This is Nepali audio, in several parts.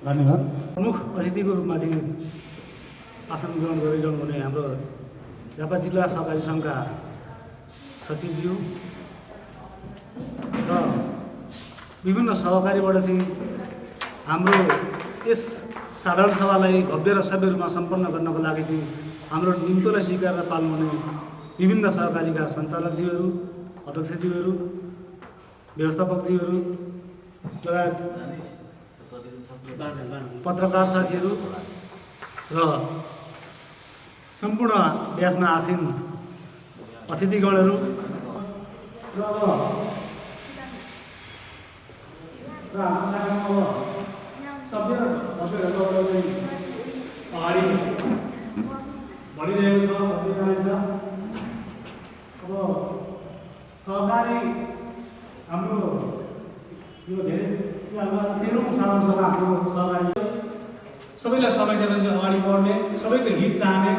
धन्यवाद। प्रमुख अतिथिको रूपमा चाहिँ आसन ग्रहण गरिरहनु हुने हाम्रो झापा जिल्ला सहकारी सङ्घका सचिवज्यू र विभिन्न सहकारीबाट चाहिँ हाम्रो यस साधारण सभालाई भव्य र सभ्य रूपमा सम्पन्न गर्नको लागि चाहिँ हाम्रो निम्तोलाई स्वीकारेर पाल्नुहुने विभिन्न सहकारीका सञ्चालकज्यूहरू, अध्यक्षज्यूहरू, व्यवस्थापकज्यूहरू लगायत पत्रकार साथीहरू र सम्पूर्ण व्यासमा आसीन अतिथिगणहरू र सभ्य भव्यहरू चाहिँ अगाडि बढिरहेको छ, बढिरहेको छ। अब सहकारी हाम्रो यो धेरै 13औं साधारण सभा हाम्रो सहकारी सबैलाई समेटेपछि अगाडि बढ्ने, सबैको हित चाहने,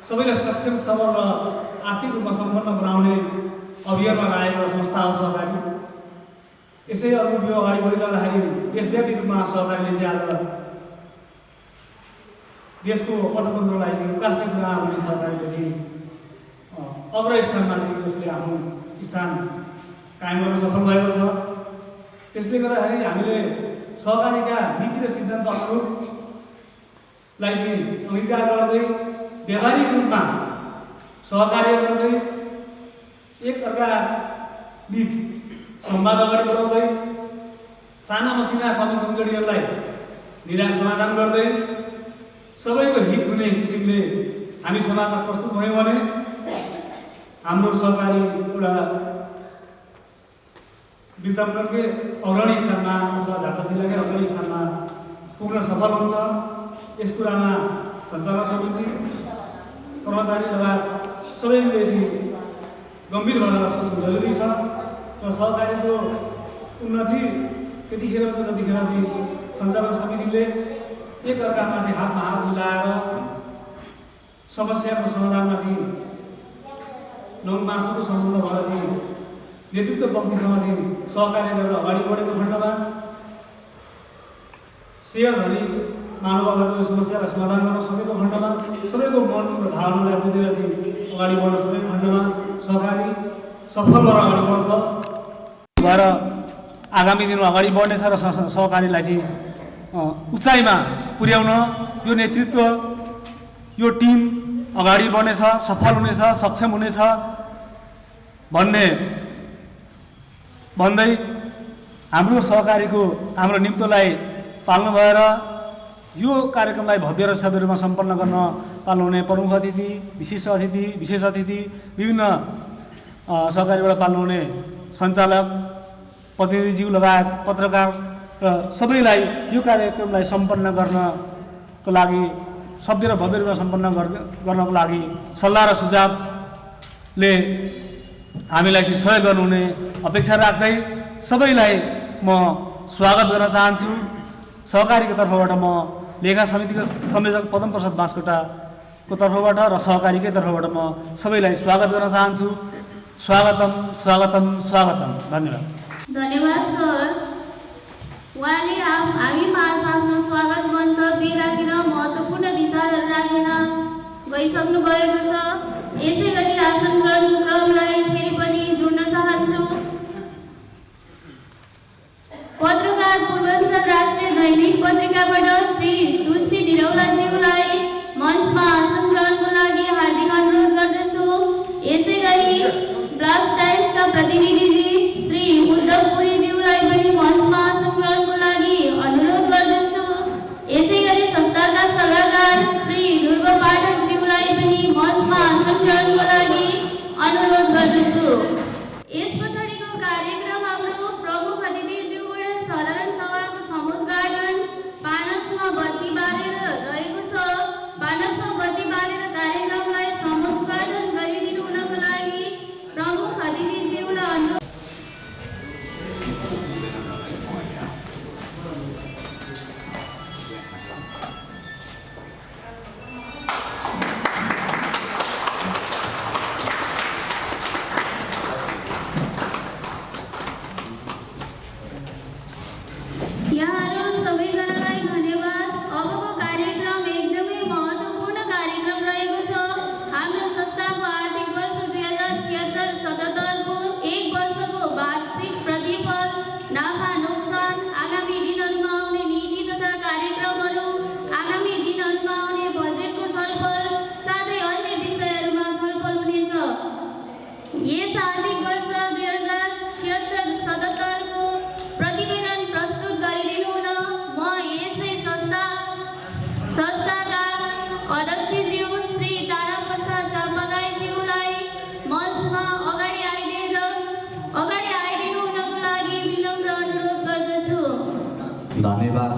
सबैलाई सक्षम सबल र आर्थिक रूपमा सम्पन्न बनाउने अभियानमा लागेको संस्था हो सहकारी। यसै अरू यो अगाडि बढिरहँदाखेरि देशव्यापी रूपमा सहकारीले चाहिँ आज देशको अर्थतन्त्रलाई राष्ट्रियता हुने सहकारीले चाहिँ अग्रस्थानमा चाहिँ यसले आफ्नो स्थान कायम गर्न सफल भएको छ। त्यसले गर्दाखेरि हामीले सहकारीका नीति र सिद्धान्त अनुरूपलाई चाहिँ अंगीकार गर्दै व्यावहारिक रूपमा सहकार्य गर्दै एक अर्का बीच संवाद अगाडि बढाउँदै साना मसिना कमी कमजोरीहरूलाई निदान समाधान गर्दै सबैको हित हुने किसिमले हामी समाजमा प्रस्तुत भयौँ भने हाम्रो सहकारी एउटा वृत्तान्तकै अग्रणी स्थानमा अथवा झापा जिल्लाकै अग्रणी स्थानमा पुग्न सफल हुन्छ। यस कुरामा सञ्चालक समिति, कर्मचारी लगायत सबैले चाहिँ गम्भीर भएर सोच्नु जरुरी छ र सहकारीको उन्नति त्यतिखेर हुन्छ जतिखेर चाहिँ सञ्चालक समितिले एक अर्कामा चाहिँ हातमा हात मिलाएर समस्याको समाधानमा चाहिँ नौमासको सम्बन्ध भएर चाहिँ नेतृत्व पक्तिसँग चाहिँ सहकार्य गरेर अगाडि बढेको खण्डमा सेयरधनी महानुभावहरूको समस्यालाई समाधान गर्न सकेको खण्डमा सबैको मन र भावनालाई बुझेर चाहिँ अगाडि बढ्न सकेको खण्डमा सहकारी सफल भएर अगाडि बढ्छ भएर आगामी दिनमा अगाडि बढ्नेछ र सहकारीलाई चाहिँ उचाइमा पुर्याउन यो नेतृत्व यो टिम अगाडि बढ्नेछ, सफल हुनेछ, सक्षम हुनेछ भन्ने भन्दै हाम्रो सहकारीको हाम्रो निम्तोलाई पाल्नु भएर यो कार्यक्रमलाई भव्य र सभ्य रूपमा सम्पन्न गर्न पाल्नुहुने प्रमुख अतिथि, विशिष्ट अतिथि, विशेष अतिथि, विभिन्न सहकारीबाट पाल्नुहुने सञ्चालक, प्रतिनिधिज्यू लगायत पत्रकार र सबैलाई यो कार्यक्रमलाई सम्पन्न गर्नको लागि सभ्य र भव्य रूपमा सम्पन्न गर्नको लागि सल्लाह र सुझावले हामीलाई चाहिँ सहयोग गर्नुहुने अपेक्षा राख्दै सबैलाई म स्वागत गर्न चाहन्छु। सहकारीको तर्फबाट म लेखा समितिको संयोजक पदम प्रसाद बाँसकोटाको तर्फबाट र सहकारीकै तर्फबाट म सबैलाई स्वागत गर्न चाहन्छु। स्वागतम स्वागतम स्वागतम। धन्यवाद। धन्यवाद सर। उहाँले हामीमा आफ्नो स्वागत मन्तव्य राखेर महत्त्वपूर्ण विचारहरू राखेर गइसक्नु भएको छ। यसै गरी आसन ग्रहणको क्रमलाई फेरि पनि जोड्न चाहन्छु। पत्रकार पूर्वाञ्चल राष्ट्रिय दैनिक पत्रिकाबाट श्री तुलसी निरौलाज्यूलाई मञ्चमा आसन ग्रहणको लागि हार्दिक अनुरोध गर्दछु। यसै गरी ब्लास्ट टाइम्सका प्रतिनिधिजी श्री उद्धव पुरीज्यूलाई पनि मञ्चमा आसन ग्रहणको लागि अनुरोध गर्दछु। यसै गरी संस्थाका सल्लाहकार श्री ध्रुव पाठकज्यूलाई पनि मञ्चमा आसन ग्रहणको लागि अनुरोध गर्दछु। यस पछाडिको कार्यक्रम हाम्रो प्रमुख अतिथिज्यूबाट साधारण सभाको समुद्घाटन पानसमा बत्ती बालेर रहेको छ। पानसमा बत्ती बालेर कार्यक्रमलाई समुद्घाटन गरिदिनु हुनको लागि प्रमुख अतिथिज्यूलाई अनुरोध। यहाँहरू सबैजनालाई धन्यवाद। अबको कार्यक्रम एकदमै महत्त्वपूर्ण कार्यक्रम रहेको छ। हाम्रो संस्थाको आर्थिक वर्ष 2076-77 को एक वर्षको वार्षिक प्रतिफल, नाफा नोक्सान, आगामी दिनहरूमा आउने नीति तथा कार्यक्रमहरू, आगामी दिनहरूमा आउने बजेटको छलफल साथै अन्य विषयहरूमा छलफल हुनेछ। यस आर्थिक वर्ष 2076-77 को प्रतिवेदन प्रस्तुत गरिदिनु हुन म यसै संस्थाका अध्यक्षज्यू श्री तारा प्रसाद चापागाईज्यूलाई मञ्चमा अगाडि आइदिनु हुनको लागि विनम्र अनुरोध गर्दछु। धन्यवाद।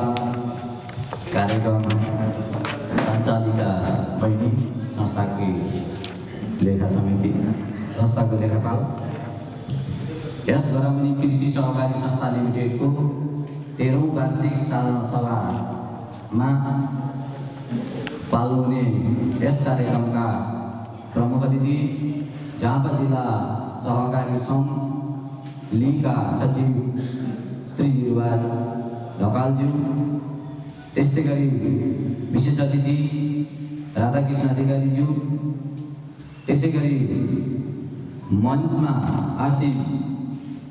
कार्यक्रम सञ्चालिका बहिनी, संस्थाको लेखा समिति, संस्थाको लेखापाल, यस गरामुनि कृषि सहकारी संस्था लिमिटेडको 13औं वार्षिक साधारण सभामा पाल्नुहुने यस कार्यक्रमका प्रमुख अतिथि झापा जिल्ला सहकारी सङ्घ लिगका सचिव श्री युवा ढकालज्यू, त्यस्तै गरी विशेष अतिथि राधाकृष्ण अधिकारीज्यू, त्यसै गरी मञ्चमा आसीन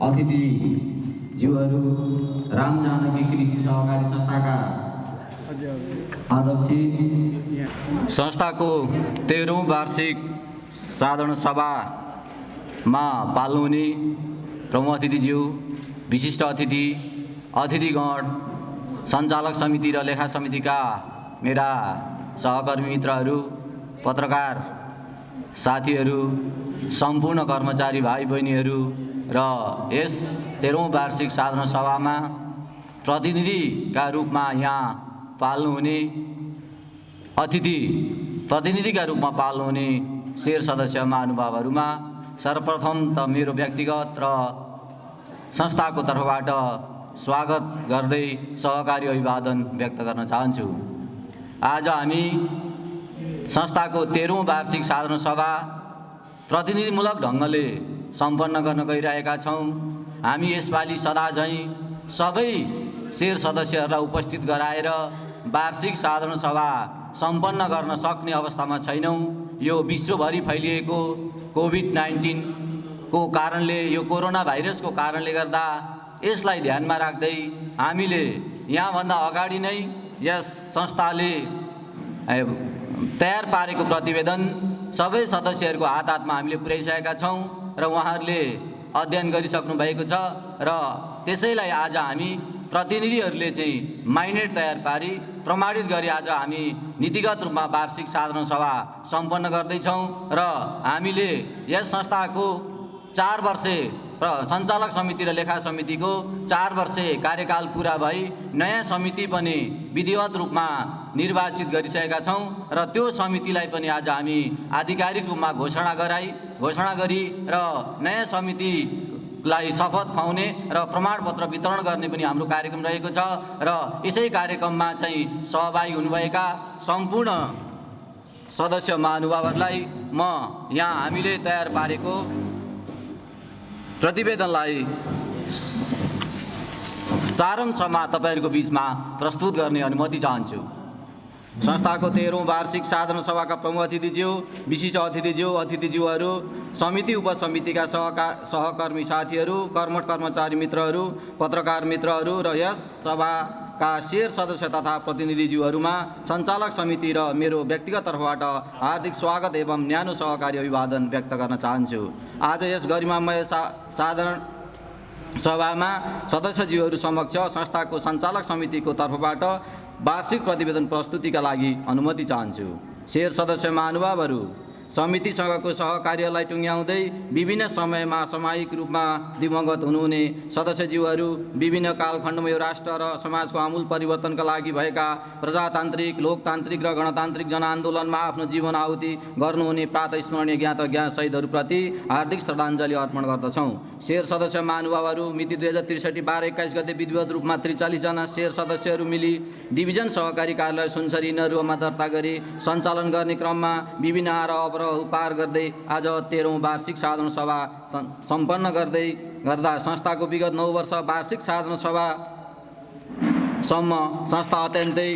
अतिथिज्यूहरू, राम जानकी कृषि सहकारी संस्थाका अध्यक्ष, संस्थाको 13औं वार्षिक साधारण सभामा पाल्नुहुने प्रमुख अतिथिज्यू, विशिष्ट अतिथि, अतिथिगण, सञ्चालक समिति र लेखा समितिका मेरा सहकर्मी मित्रहरू, पत्रकार साथीहरू, सम्पूर्ण कर्मचारी भाइ बहिनीहरू र यस 13औं वार्षिक साधारण सभामा प्रतिनिधिका रूपमा यहाँ पाल्नुहुने प्रतिनिधिका रूपमा पाल्नुहुने शेर सदस्य महानुभावहरूमा सर्वप्रथम त मेरो व्यक्तिगत र संस्थाको तर्फबाट स्वागत गर्दै सहकारी अभिवादन व्यक्त गर्न चाहन्छु। आज हामी संस्थाको 13औं वार्षिक साधारण सभा प्रतिनिधिमूलक ढङ्गले सम्पन्न गर्न गइरहेका छौँ। हामी यसपालि सदा झैँ सबै शेर सदस्यहरूलाई उपस्थित गराएर वार्षिक साधारण सभा सम्पन्न गर्न सक्ने अवस्थामा छैनौँ। यो विश्वभरि फैलिएको कोभिड-19 को कारणले यो कोरोना भाइरसको कारणले गर्दा यसलाई ध्यानमा राख्दै हामीले यहाँभन्दा अगाडि नै यस संस्थाले तयार पारेको प्रतिवेदन सबै सदस्यहरूको हात हातमा हामीले पुर्याइसकेका छौँ र उहाँहरूले अध्ययन गरिसक्नु भएको छ र त्यसैलाई आज हामी प्रतिनिधिहरूले चाहिँ माइनेट तयार पारी प्रमाणित गरी आज हामी नीतिगत रूपमा वार्षिक साधारण सभा सम्पन्न गर्दैछौँ र हामीले यस संस्थाको 4 वर्षे सञ्चालक समिति र लेखा समितिको 4 वर्षे कार्यकाल पुरा भई नयाँ समिति पनि विधिवत रूपमा निर्वाचित गरिसकेका छौँ र त्यो समितिलाई पनि आज हामी आधिकारिक रूपमा घोषणा गरी र नयाँ समितिलाई शपथ खुवाउने र प्रमाणपत्र वितरण गर्ने पनि हाम्रो कार्यक्रम रहेको छ र यसै कार्यक्रममा चाहिँ सहभागी हुनुभएका सम्पूर्ण सदस्य महानुभावहरूलाई म यहाँ हामीले तयार पारेको प्रतिवेदनलाई सारांशमा तपाईहरुको बीचमा प्रस्तुत गर्ने अनुमति चाहन्छु। संस्थाको 13औं वार्षिक साधारण सभाका प्रमुख अतिथिज्यू, विशिष्ट अतिथिज्यूहरू, समिति उपसमितिका सहकर्मी साथीहरू, कर्मठ कर्मचारी मित्रहरू, पत्रकार मित्रहरू र यस सभाका शेर सदस्य तथा प्रतिनिधिज्यूहरूमा सञ्चालक समिति र मेरो व्यक्तिगत तर्फबाट हार्दिक स्वागत एवं न्यानो सहकारी अभिवादन व्यक्त गर्न चाहन्छु। आज यस गरिमामय साधारण सभामा सदस्यज्यूहरू समक्ष संस्थाको सञ्चालक समितिको तर्फबाट वार्षिक प्रतिवेदन प्रस्तुतिका लागि अनुमति चाहन्छु। शेर सदस्य महानुभावहरू, समितिसँगको सहकार्यलाई टुङ्ग्याउँदै विभिन्न समयमा सामूहिक रूपमा दिवंगत हुनुहुने सदस्यज्यूहरू, विभिन्न कालखण्डमा यो राष्ट्र र समाजको आमूल परिवर्तनका लागि भएका प्रजातान्त्रिक, लोकतान्त्रिक र गणतान्त्रिक जनआन्दोलनमा आफ्नो जीवन आहुति गर्नुहुने प्रातः स्मरणीय ज्ञात अज्ञात शहीदहरूप्रति हार्दिक श्रद्धाञ्जली अर्पण गर्दछौँ। शेर सदस्य महानुभावहरू, मिति 2063 12-21 गते विधिवत रूपमा 43 जना शेर सदस्यहरू मिली डिभिजन सहकारी कार्यालय सुनसरी नरुवामा दर्ता गरी सञ्चालन गर्ने क्रममा विभिन्न आरोप पार गर्दै आज 13औं वार्षिक साधारण सभा सम्पन्न गर्दा संस्थाको विगत 9 वर्ष वार्षिक साधारण सभासम्म संस्था अत्यन्तै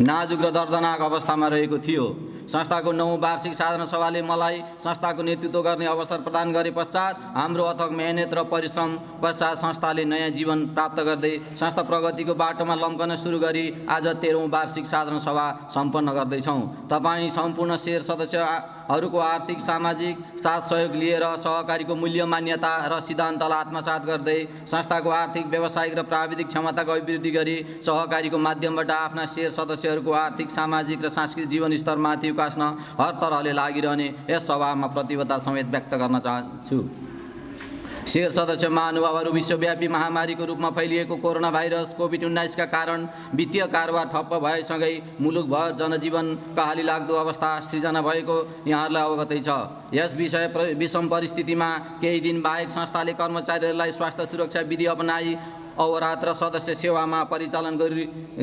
नाजुक र दर्दनाक अवस्थामा रहेको थियो। संस्थाको 9औं वार्षिक साधारण सभाले मलाई संस्थाको नेतृत्व गर्ने अवसर प्रदान गरे पश्चात हाम्रो अथक मेहनत र परिश्रम पश्चात संस्थाले नयाँ जीवन प्राप्त गर्दै संस्था प्रगतिको बाटोमा लम्कन सुरु गरी आज 13औं वार्षिक साधारण सभा सम्पन्न गर्दैछौँ। तपाईँ सम्पूर्ण शेर सदस्यहरूको आर्थिक सामाजिक साथ सहयोग लिएर सहकारीको मूल्य मान्यता र सिद्धान्तलाई आत्मसात गर्दै संस्थाको आर्थिक व्यावसायिक र प्राविधिक क्षमताको अभिवृद्धि गरी सहकारीको माध्यमबाट आफ्ना शेर सदस्यहरूको आर्थिक सामाजिक र सांस्कृतिक जीवन स्तरमाथि उकास्न हर तरहले लागिरहने यस सभामा प्रतिबद्धता समेत व्यक्त गर्न चाहन्छु। शेर सदस्य महानुभावहरू, विश्वव्यापी महामारीको रूपमा फैलिएको कोरोना भाइरस कोभिड-19 का कारण वित्तीय कारोबार ठप्प भएसँगै मुलुकभर जनजीवन कहाली लाग्दो अवस्था सृजना भएको यहाँहरूलाई अवगतै छ। यस विषम परिस्थितिमा केही दिन बाहेक संस्थाले कर्मचारीहरूलाई स्वास्थ्य सुरक्षा विधि अपनाई अहोरात्र सदस्य सेवामा परिचालन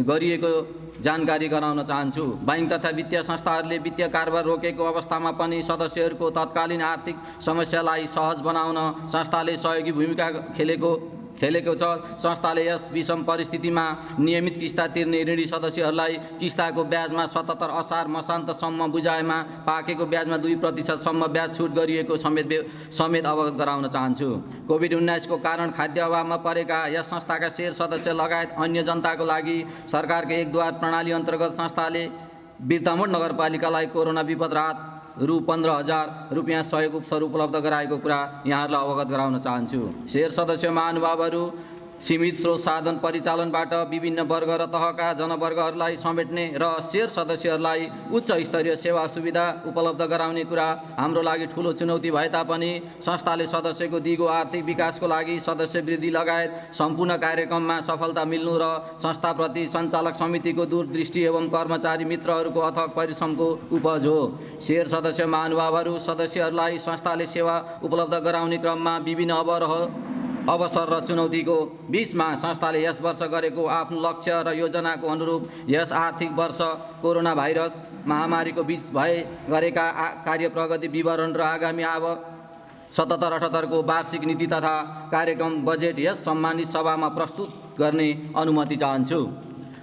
गरिएको जानकारी गराउन चाहन्छु। बैंक तथा वित्तीय संस्थाहरूले वित्तीय कारोबार रोकेको अवस्थामा पनि सदस्यहरूको तत्कालीन आर्थिक समस्यालाई सहज बनाउन संस्थाले सहयोगी भूमिका खेलेको छ। संस्थाले यस विषम परिस्थितिमा नियमित किस्ता तिर्ने ऋणी सदस्यहरूलाई किस्ताको ब्याजमा 77 असार मसान्तसम्म बुझाएमा पाकेको ब्याजमा 2% ब्याज छुट गरिएको समेत अवगत गराउन चाहन्छु। कोभिड-19 को कारण खाद्य अभावमा परेका यस संस्थाका शेर सदस्य लगायत अन्य जनताको लागि सरकारको एक द्वार प्रणाली अन्तर्गत संस्थाले बिर्तामोड नगरपालिकालाई कोरोना विपद राहत रु 15,000 रुपियाँ सहयोग स्वरूप उपलब्ध गराएको कुरा यहाँहरूलाई अवगत गराउन चाहन्छु। शेर सदस्य महानुभावहरू, सीमित स्रोत साधन परिचालनबाट विभिन्न वर्ग र तहका जनवर्गहरूलाई समेट्ने र शेर सदस्यहरूलाई उच्च स्तरीय सेवा सुविधा उपलब्ध गराउने कुरा हाम्रो लागि ठूलो चुनौती भए तापनि संस्थाले सदस्यको दिगो आर्थिक विकासको लागि सदस्य वृद्धि लगायत सम्पूर्ण कार्यक्रममा सफलता मिल्नु र संस्थाप्रति सञ्चालक समितिको दूरदृष्टि एवं कर्मचारी मित्रहरूको अथक परिश्रमको उपज हो। शेर सदस्य महानुभावहरू, सदस्यहरूलाई संस्थाले सेवा उपलब्ध गराउने क्रममा विभिन्न अवसर र चुनौतीको बीचमा संस्थाले यस वर्ष गरेको आफ्नो लक्ष्य र योजनाको अनुरूप यस आर्थिक वर्ष कोरोना भाइरस महामारीको बीच गरेका कार्य प्रगति विवरण र आगामी 77-78 को वार्षिक नीति तथा कार्यक्रम बजेट यस सम्मानित सभामा प्रस्तुत गर्ने अनुमति चाहन्छु।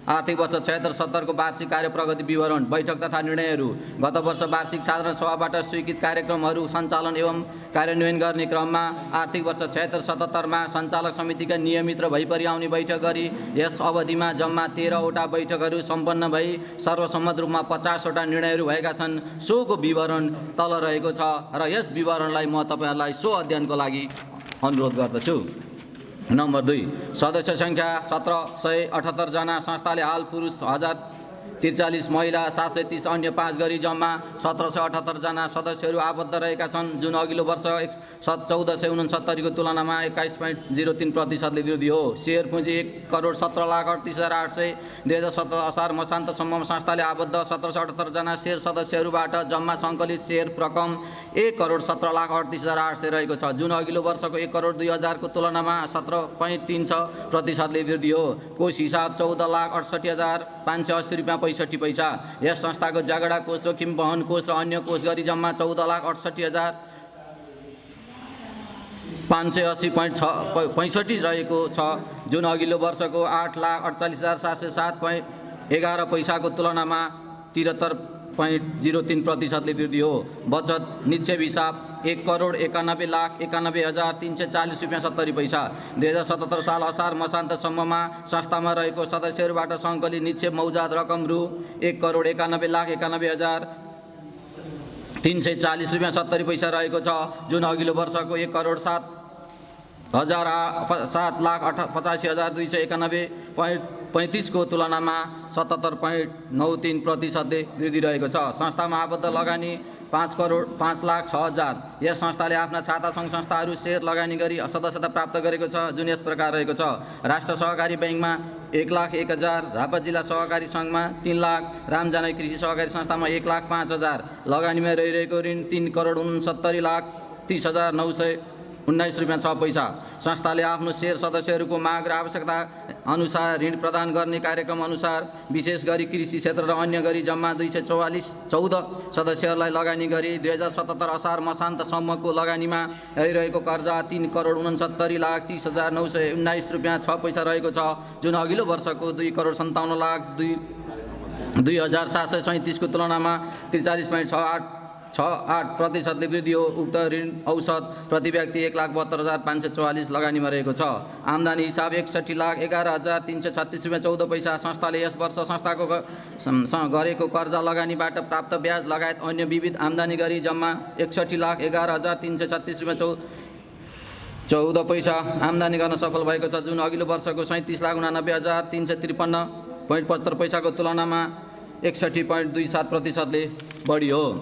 आर्थिक वर्ष 76-77 को वार्षिक कार्य प्रगति विवरण बैठक तथा निर्णयहरू। गत वर्ष वार्षिक साधारण सभाबाट स्वीकृत कार्यक्रमहरू सञ्चालन एवं कार्यान्वयन गर्ने क्रममा आर्थिक वर्ष 76-77 मा सञ्चालक समितिका नियमित र भइपरि आउने बैठक गरी यस अवधिमा जम्मा 13 वटा बैठकहरू सम्पन्न भई सर्वसम्मत रूपमा 50 वटा निर्णयहरू भएका छन्। सोको विवरण तल रहेको छ र यस विवरणलाई म तपाईहरुलाई सो अध्ययनको लागि अनुरोध गर्दछु। नम्बर 2, सदस्य संख्या 1778 जना। संस्थाले हाल पुरुष 1043, महिला 730, अन्य 5 गरी जम्मा 1778 जना सदस्यहरू आबद्ध रहेका छन्, जुन अघिल्लो वर्ष 1469 को तुलनामा 21.03% वृद्धि हो। शेयर पुँजी 1,17,38,800। 2017 असार मसान्तसम्म संस्थाले आबद्ध 1778 जना शेयर सदस्यहरूबाट जम्मा सङ्कलित शेयर रकम 1,17,38,800 रहेको छ, जुन अघिल्लो वर्षको 1,02,000 को तुलनामा 17.36% वृद्धि हो। कोष हिसाब 14,68,580 रुपियाँ 65 पैसा। यस संस्थाको जगडा कोष र किम वहन कोष र अन्य कोष गरी जम्मा 14,68,580.65 रहेको छ, जुन अघिल्लो वर्षको 8,48,707.11 पैसाको तुलनामा 73.03% वृद्धि हो। बचत निक्षेप हिसाब 1,91,91,340 रुपियाँ 70 पैसा। 2077 साल असार मसान्तसम्ममा संस्थामा रहेको सदस्यहरूबाट सङ्कलित निक्षेप मौजाद रकम रु 1,91,91,340 रुपियाँ 70 पैसा रहेको छ, जुन अघिल्लो वर्षको 1,07,85,291.35 को तुलनामा 77.93% वृद्धि रहेको छ। संस्थामा आबद्ध लगानी 5,05,06,000। यस संस्थाले आफ्ना छाता सङ्घ संस्थाहरू शेयर लगानी गरी सदस्यता प्राप्त गरेको छ, जुन यस प्रकार रहेको छ। राष्ट्र सहकारी ब्याङ्कमा 1,01,000, झापा जिल्ला सहकारी सङ्घमा 3 लाख, रामजानकी कृषि सहकारी संस्थामा 1,05,000। लगानीमा रहिरहेको ऋण 3,69,30,919 रुपियाँ 6 पैसा। संस्थाले आफ्नो शेयर सदस्यहरूको माग र आवश्यकता अनुसार ऋण प्रदान गर्ने कार्यक्रम अनुसार विशेष गरी कृषि क्षेत्र र अन्य गरी जम्मा 214 सदस्यहरूलाई लगानी गरी 2077 असार मसान्तसम्मको लगानीमा रहिरहेको कर्जा 3,69,30,919 रुपियाँ 6 पैसा रहेको छ, जुन अघिल्लो वर्षको 2,57,02,737 को तुलनामा 43.68% वृद्धि हो। उक्त ऋण औसत प्रति व्यक्ति 1,72,544 लगानीमा रहेको छ। आम्दानी हिसाब 61,11,336 रुपियाँ 14 पैसा। संस्थाले यस वर्ष संस्थाको गरेको कर्जा लगानीबाट प्राप्त ब्याज लगायत अन्य विविध आम्दानी गरी जम्मा 61,11,336 रुपियाँ 14 पैसा आम्दानी गर्न सफल भएको छ, जुन अघिल्लो वर्षको 37,89,353.75 पैसाको तुलनामा 61.27%ले बढी हो।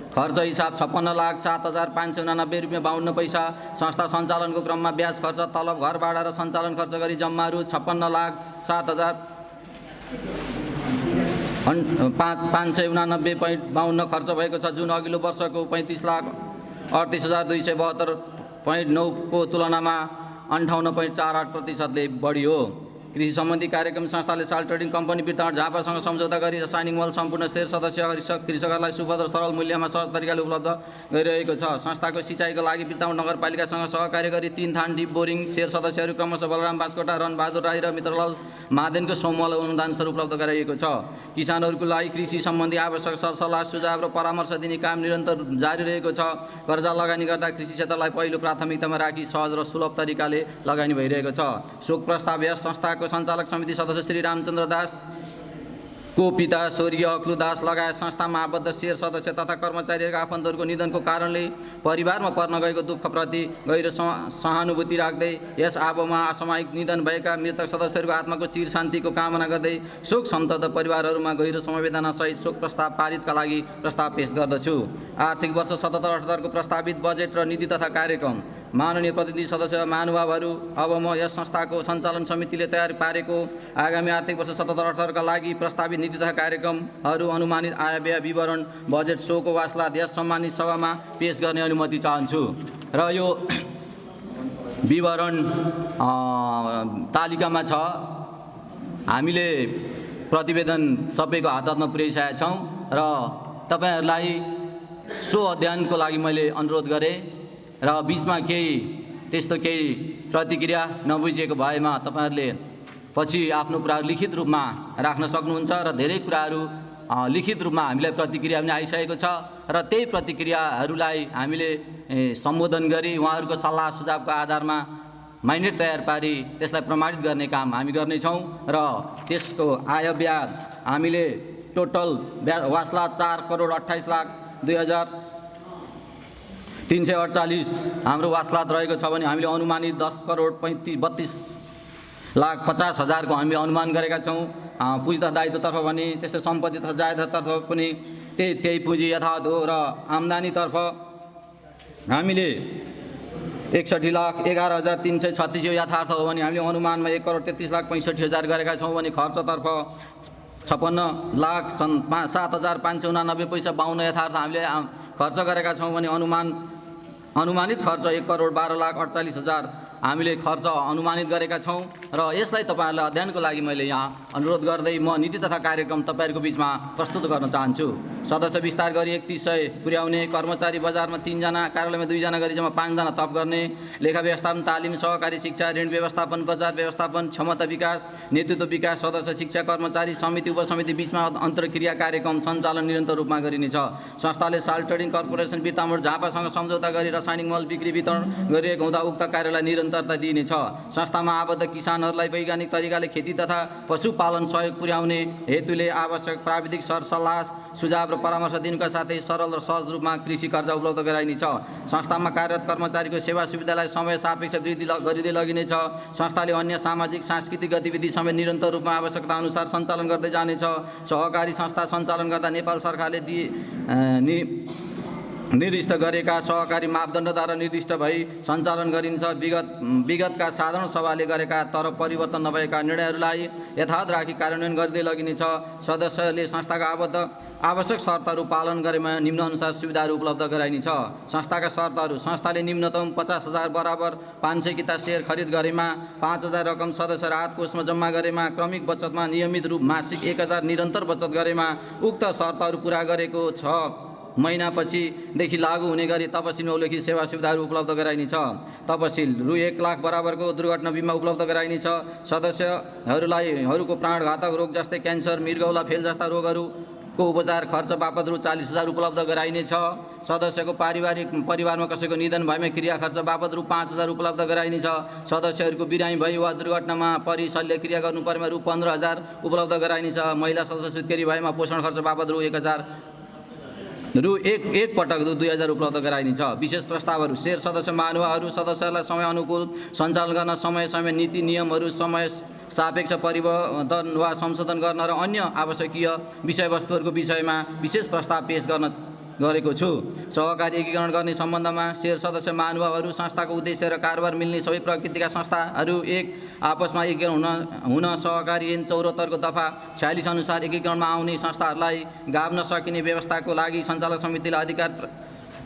खर्च हिसाब 56,07,589 रुपियाँ 52 पैसा। संस्था सञ्चालनको क्रममा ब्याज खर्च, तलब, घर भाडा र सञ्चालन खर्च गरी जम्मा रु 56,05,589.52 खर्च भएको छ, जुन अघिल्लो वर्षको 35,38,272.9 को तुलनामा 58.48%ले बढी हो। कृषि सम्बन्धी कार्यक्रम संस्थाले साल ट्रेडिङ कम्पनी बिर्तावट झापासँग सम्झौता गरी रासायनिक मल सम्पूर्ण शेयर सदस्य कृषकहरूलाई सुपथ र सरल मूल्यमा सहज तरिकाले उपलब्ध गरिरहेको छ। संस्थाको सिँचाइको लागि बिर्तावट नगरपालिकासँग सहकार्य गरी 3 थान डिप बोरिङ शेयर सदस्यहरू क्रमशः बलराम बास्कोटा, रणबहादुर राई र मित्रलाल महादेनको समूहलाई अनुदान स्वरूप उपलब्ध गराइएको छ। किसानहरूको लागि कृषि सम्बन्धी आवश्यक सरसल्लाह सुझाव र परामर्श दिने काम निरन्तर जारी रहेको छ। कर्जा लगानी गर्दा कृषि क्षेत्रलाई पहिलो प्राथमिकतामा राखी सहज र सुलभ तरिकाले लगानी भइरहेको छ। शोक प्रस्ताव यस संस्थाको सञ्चालक समिति सदस्य श्री रामचन्द्र दास को पिता स्वर्गीय अक्लु दास लगायत संस्थामा आबद्ध शेयर सदस्य तथा कर्मचारीहरूका आफन्तहरूको निधनको कारणले परिवारमा पर्न गएको दुःखप्रति गहिरो सहानुभूति राख्दै यस आबोमा असामयिक निधन भएका मृतक सदस्यहरूको आत्माको चिर शान्तिको कामना गर्दै शोक सन्तप्त परिवारहरूमा गहिरो समवेदना सहित शोक प्रस्ताव पारितका लागि प्रस्ताव पेश गर्दछु। आर्थिक वर्ष 77-78 को प्रस्तावित बजेट र नीति तथा कार्यक्रम। माननीय प्रतिनिधि सदस्य महानुभावहरू, अब म यस संस्थाको सञ्चालन समितिले तयार पारेको आगामी आर्थिक वर्ष 77-78 का लागि प्रस्तावित नीति तथा कार्यक्रमहरू, अनुमानित आय व्यय विवरण, बजेट सोको वास्ला यस सम्मानित सभामा पेश गर्ने अनुमति चाहन्छु। र यो विवरण तालिकामा छ। हामीले प्रतिवेदन सबैको हातमा पुर्याइसकेका छौँ र तपाईँहरूलाई सो अध्ययनको लागि मैले अनुरोध गरेँ र बिचमा केही त्यस्तो केही प्रतिक्रिया नबुझिएको भएमा तपाईँहरूले पछि आफ्नो कुराहरू लिखित रूपमा राख्न सक्नुहुन्छ र धेरै कुराहरू लिखित रूपमा हामीलाई प्रतिक्रिया पनि आइसकेको छ र त्यही प्रतिक्रियाहरूलाई हामीले सम्बोधन गरी उहाँहरूको सल्लाह सुझावको आधारमा माइन्डेट तयार पारी त्यसलाई प्रमाणित गर्ने काम हामी गर्नेछौँ र त्यसको आय ब्याज हामीले टोटल वासला 4,28,02,348 हाम्रो वासलात रहेको छ भने हामीले अनुमानित 10,32,50,000 को हामीले अनुमान गरेका छौँ। पुँजी तथा दायित्वतर्फ भने त्यसै सम्पत्ति तथा जायदादतर्फ पनि त्यही पुँजी यथावत हो र आम्दानीतर्फ हामीले 61,11,336 यो यथार्थ हो भने हामीले अनुमानमा 1,33,65,000 गरेका छौँ भने खर्चतर्फ 56,07,589 पैसा 52 यथार्थ हामीले खर्च गरेका छौँ भने अनुमानित खर्च 1,12,48,000 हामीले खर्च अनुमानित गरेका छौँ र यसलाई तपाईहरुलाई अध्ययनको लागि मैले यहाँ अनुरोध गर्दै म नीति तथा कार्यक्रम तपाईहरुको बीचमा प्रस्तुत गर्न चाहन्छु। सदस्य विस्तार गरी 3100 पुर्याउने, कर्मचारी बजारमा 3 जना, कार्यालयमा 2 जना गरी जम्मा 5 जना थप गर्ने, लेखा व्यवस्थापन तालिम, सहकारी शिक्षा, ऋण व्यवस्थापन, बजार व्यवस्थापन, क्षमता विकास, नेतृत्व विकास, सदस्य शिक्षा, कर्मचारी समिति उपसमिति बीचमा अन्तर्क्रिया कार्यक्रम सञ्चालन निरन्तर रूपमा गरिनेछ। संस्थाले साल ट्रेडिङ कर्पोरेसन बिर्तामोड झापासँग सम्झौता गरी रासायनिक मल बिक्री वितरण गरिएको हुँदा उक्त कार्यलाई निरन्तरता दिइनेछ। संस्थामा आबद्ध किसानहरूलाई वैज्ञानिक तरिकाले खेती तथा पशुपालन सहयोग पुर्याउने हेतुले आवश्यक प्राविधिक सरसल्लाह सुझाव र परामर्श दिनुका साथै सरल र सहज रूपमा कृषि कर्जा उपलब्ध गराइनेछ। संस्थामा कार्यरत कर्मचारीको सेवा सुविधालाई समय सापेक्ष वृद्धि गरिँदै लगिनेछ। संस्थाले अन्य सामाजिक सांस्कृतिक गतिविधि समेत निरन्तर रूपमा आवश्यकता अनुसार सञ्चालन गर्दै जानेछ। सहकारी संस्था सञ्चालन गर्दा नेपाल सरकारले निर्दिष्ट गरेका सहकारी मापदण्डद्वारा निर्दिष्ट भई सञ्चालन गरिन्छ। विगतका साधारण सभाले गरेका तर परिवर्तन नभएका निर्णयहरूलाई यथावत राखी कार्यान्वयन गर्दै लगिनेछ। सदस्यले संस्थाका आवश्यक शर्तहरू पालन गरेमा निम्नअनुसार सुविधाहरू उपलब्ध गराइनेछ। संस्थाका शर्तहरू: संस्थाले न्यूनतम 50,000 बराबर 500 किता सेयर खरिद गरेमा, 5,000 रकम सदस्य राहत कोषमा जम्मा गरेमा, क्रमिक बचतमा नियमित रूप मासिक 1,000 निरन्तर बचत गरेमा, उक्त शर्तहरू पुरा गरेको 6 महिनापछिदेखि लागू हुने गरी तपसिलमा उल्लेखित सेवा सुविधाहरू उपलब्ध गराइनेछ। तपसिल: रु 1 लाख बराबरको दुर्घटना बिमा उपलब्ध गराइनेछ। सदस्यहरूको प्राणघातक रोग जस्तै क्यान्सर, मृगौला फेल जस्ता रोगहरूको उपचार खर्च बापत रु 40,000 उपलब्ध गराइनेछ। सदस्यको परिवारमा कसैको निधन भएमा क्रिया खर्च बापत रु 5,000 उपलब्ध गराइनेछ। सदस्यहरूको बिरामी भई वा दुर्घटनामा परि शल्यक्रिया गर्नु परेमा रु 15,000 उपलब्ध गराइनेछ। महिला सदस्य सुत्केरी भएमा पोषण खर्च बापत रु 1,000 एक पटक रु 2,000 उपलब्ध गराइनेछ। विशेष प्रस्तावहरू: शेयर सदस्य महानुभावहरू सदस्यलाई समय अनुकूल सञ्चालन गर्न समय नीति नियमहरू समय सापेक्ष परिवर्तन वा संशोधन गर्न र अन्य आवश्यकीय विषयवस्तुहरूको विषयमा विशेष प्रस्ताव पेश गरेको छु। सहकारी एकीकरण गर्ने सम्बन्धमा शेयर सदस्य महानुभावहरू संस्थाको उद्देश्य र कारोबार मिल्ने सबै प्रकृतिका संस्थाहरू आपसमा एकीकरण हुन सहकारी ऐन 74 को दफा 46 अनुसार एकीकरणमा आउने संस्थाहरूलाई गाभ्न सकिने व्यवस्थाको लागि सञ्चालक समितिलाई अधिकार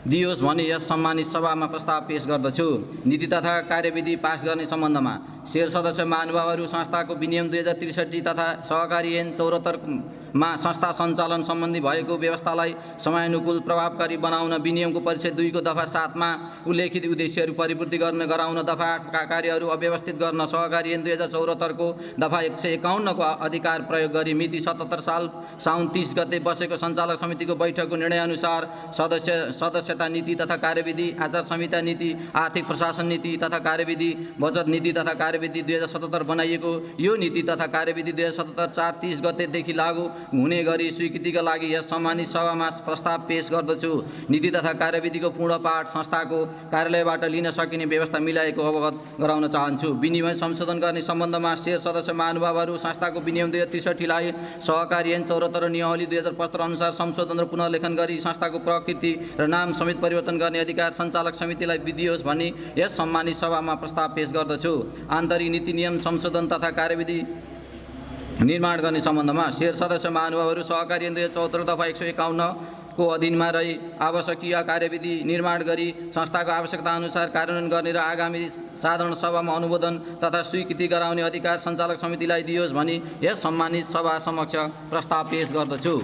दियोस् भनी यस सम्मानित सभामा प्रस्ताव पेश गर्दछु। नीति तथा कार्यविधि पास गर्ने सम्बन्धमा शेयर सदस्य महानुभावहरू संस्थाको विनियम 2063 तथा सहकारी ऐन 74 मा संस्था सञ्चालन सम्बन्धी भएको व्यवस्थालाई समयानुकूल प्रभावकारी बनाउन विनियमको परिच्छेद 2 को दफा 7 मा उल्लेखित उद्देश्यहरू परिपूर्ति गर्न गराउन दफाका कार्यहरू अव्यवस्थित गर्न सहकारी ऐन 2074 को दफा 151 को अधिकार प्रयोग गरी मिति 77 साल साउन 30 गते बसेको सञ्चालक समितिको बैठकको निर्णयअनुसार सदस्यता नीति तथा कार्यविधि, आचार संहिता नीति, आर्थिक प्रशासन नीति तथा कार्यविधि, बचत नीति तथा कार्यविधि 2077 बनाइएको यो नीति तथा कार्यविधि 2077 4/30 गतेदेखि लागू हुने गरी स्वीकृतिका लागि यस सम्मानित सभामा प्रस्ताव पेश गर्दछु। नीति तथा कार्यविधिको पूर्ण पाठ संस्थाको कार्यालयबाट लिन सकिने व्यवस्था मिलाएको अवगत गराउन चाहन्छु। विनिमय संशोधन गर्ने सम्बन्धमा शेयर सदस्य महानुभावहरू संस्थाको विनियम 2063 लाई सहकारी ऐन 74 नियमावली 2075 अनुसार संशोधन र पुनर्लेखन गरी संस्थाको प्रकृति र नाम समेत परिवर्तन गर्ने अधिकार सञ्चालक समितिलाई दिइयोस् भनी यस सम्मानित सभामा प्रस्ताव पेश गर्दछु। आन्तरिक नीति नियम संशोधन तथा कार्यविधि निर्माण गर्ने सम्बन्धमा शेयर सदस्य महानुभावहरू सहकारी ऐन 2074 दफा 151 को अधीनमा रही आवश्यकीय कार्यविधि निर्माण गरी संस्थाको आवश्यकता अनुसार कार्यान्वयन गर्ने र आगामी साधारण सभामा अनुमोदन तथा स्वीकृति गराउने अधिकार सञ्चालक समितिलाई दिइयोस् भनी यस सम्मानित सभा समक्ष प्रस्ताव पेश गर्दछु।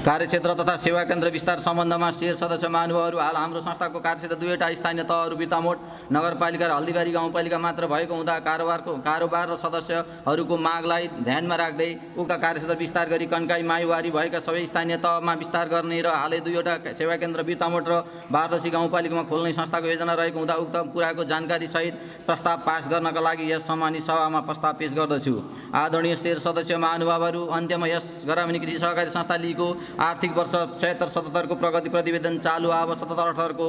कार्यक्षेत्र तथा सेवा केन्द्र विस्तार सम्बन्धमा शेर सदस्य महानुभावहरू, हाल हाम्रो संस्थाको कार्यक्षेत्र 2वटा स्थानीय तहहरू बिर्तामोड नगरपालिका र हल्दीबारी गाउँपालिका मात्र भएको हुँदा कारोबार र सदस्यहरूको मागलाई ध्यानमा राख्दै उक्त कार्यक्षेत्र विस्तार गरी कन्काई माइवारी भएका सबै स्थानीय तहमा विस्तार गर्ने र हालै 2वटा सेवा केन्द्र बिर्तामोड र बारदशी गाउँपालिकामा खोल्ने संस्थाको योजना रहेको हुँदा उक्त कुराको जानकारी सहित प्रस्ताव पास गर्नका लागि यस सम्मानित सभामा प्रस्ताव पेश गर्दछु। आदरणीय शेर सदस्य महानुभावहरू, अन्त्यमा यस ग्रामीण कृषि सहकारी संस्था लीगको आर्थिक वर्ष 76-77 को प्रगति प्रतिवेदन चालु आव 77-78 को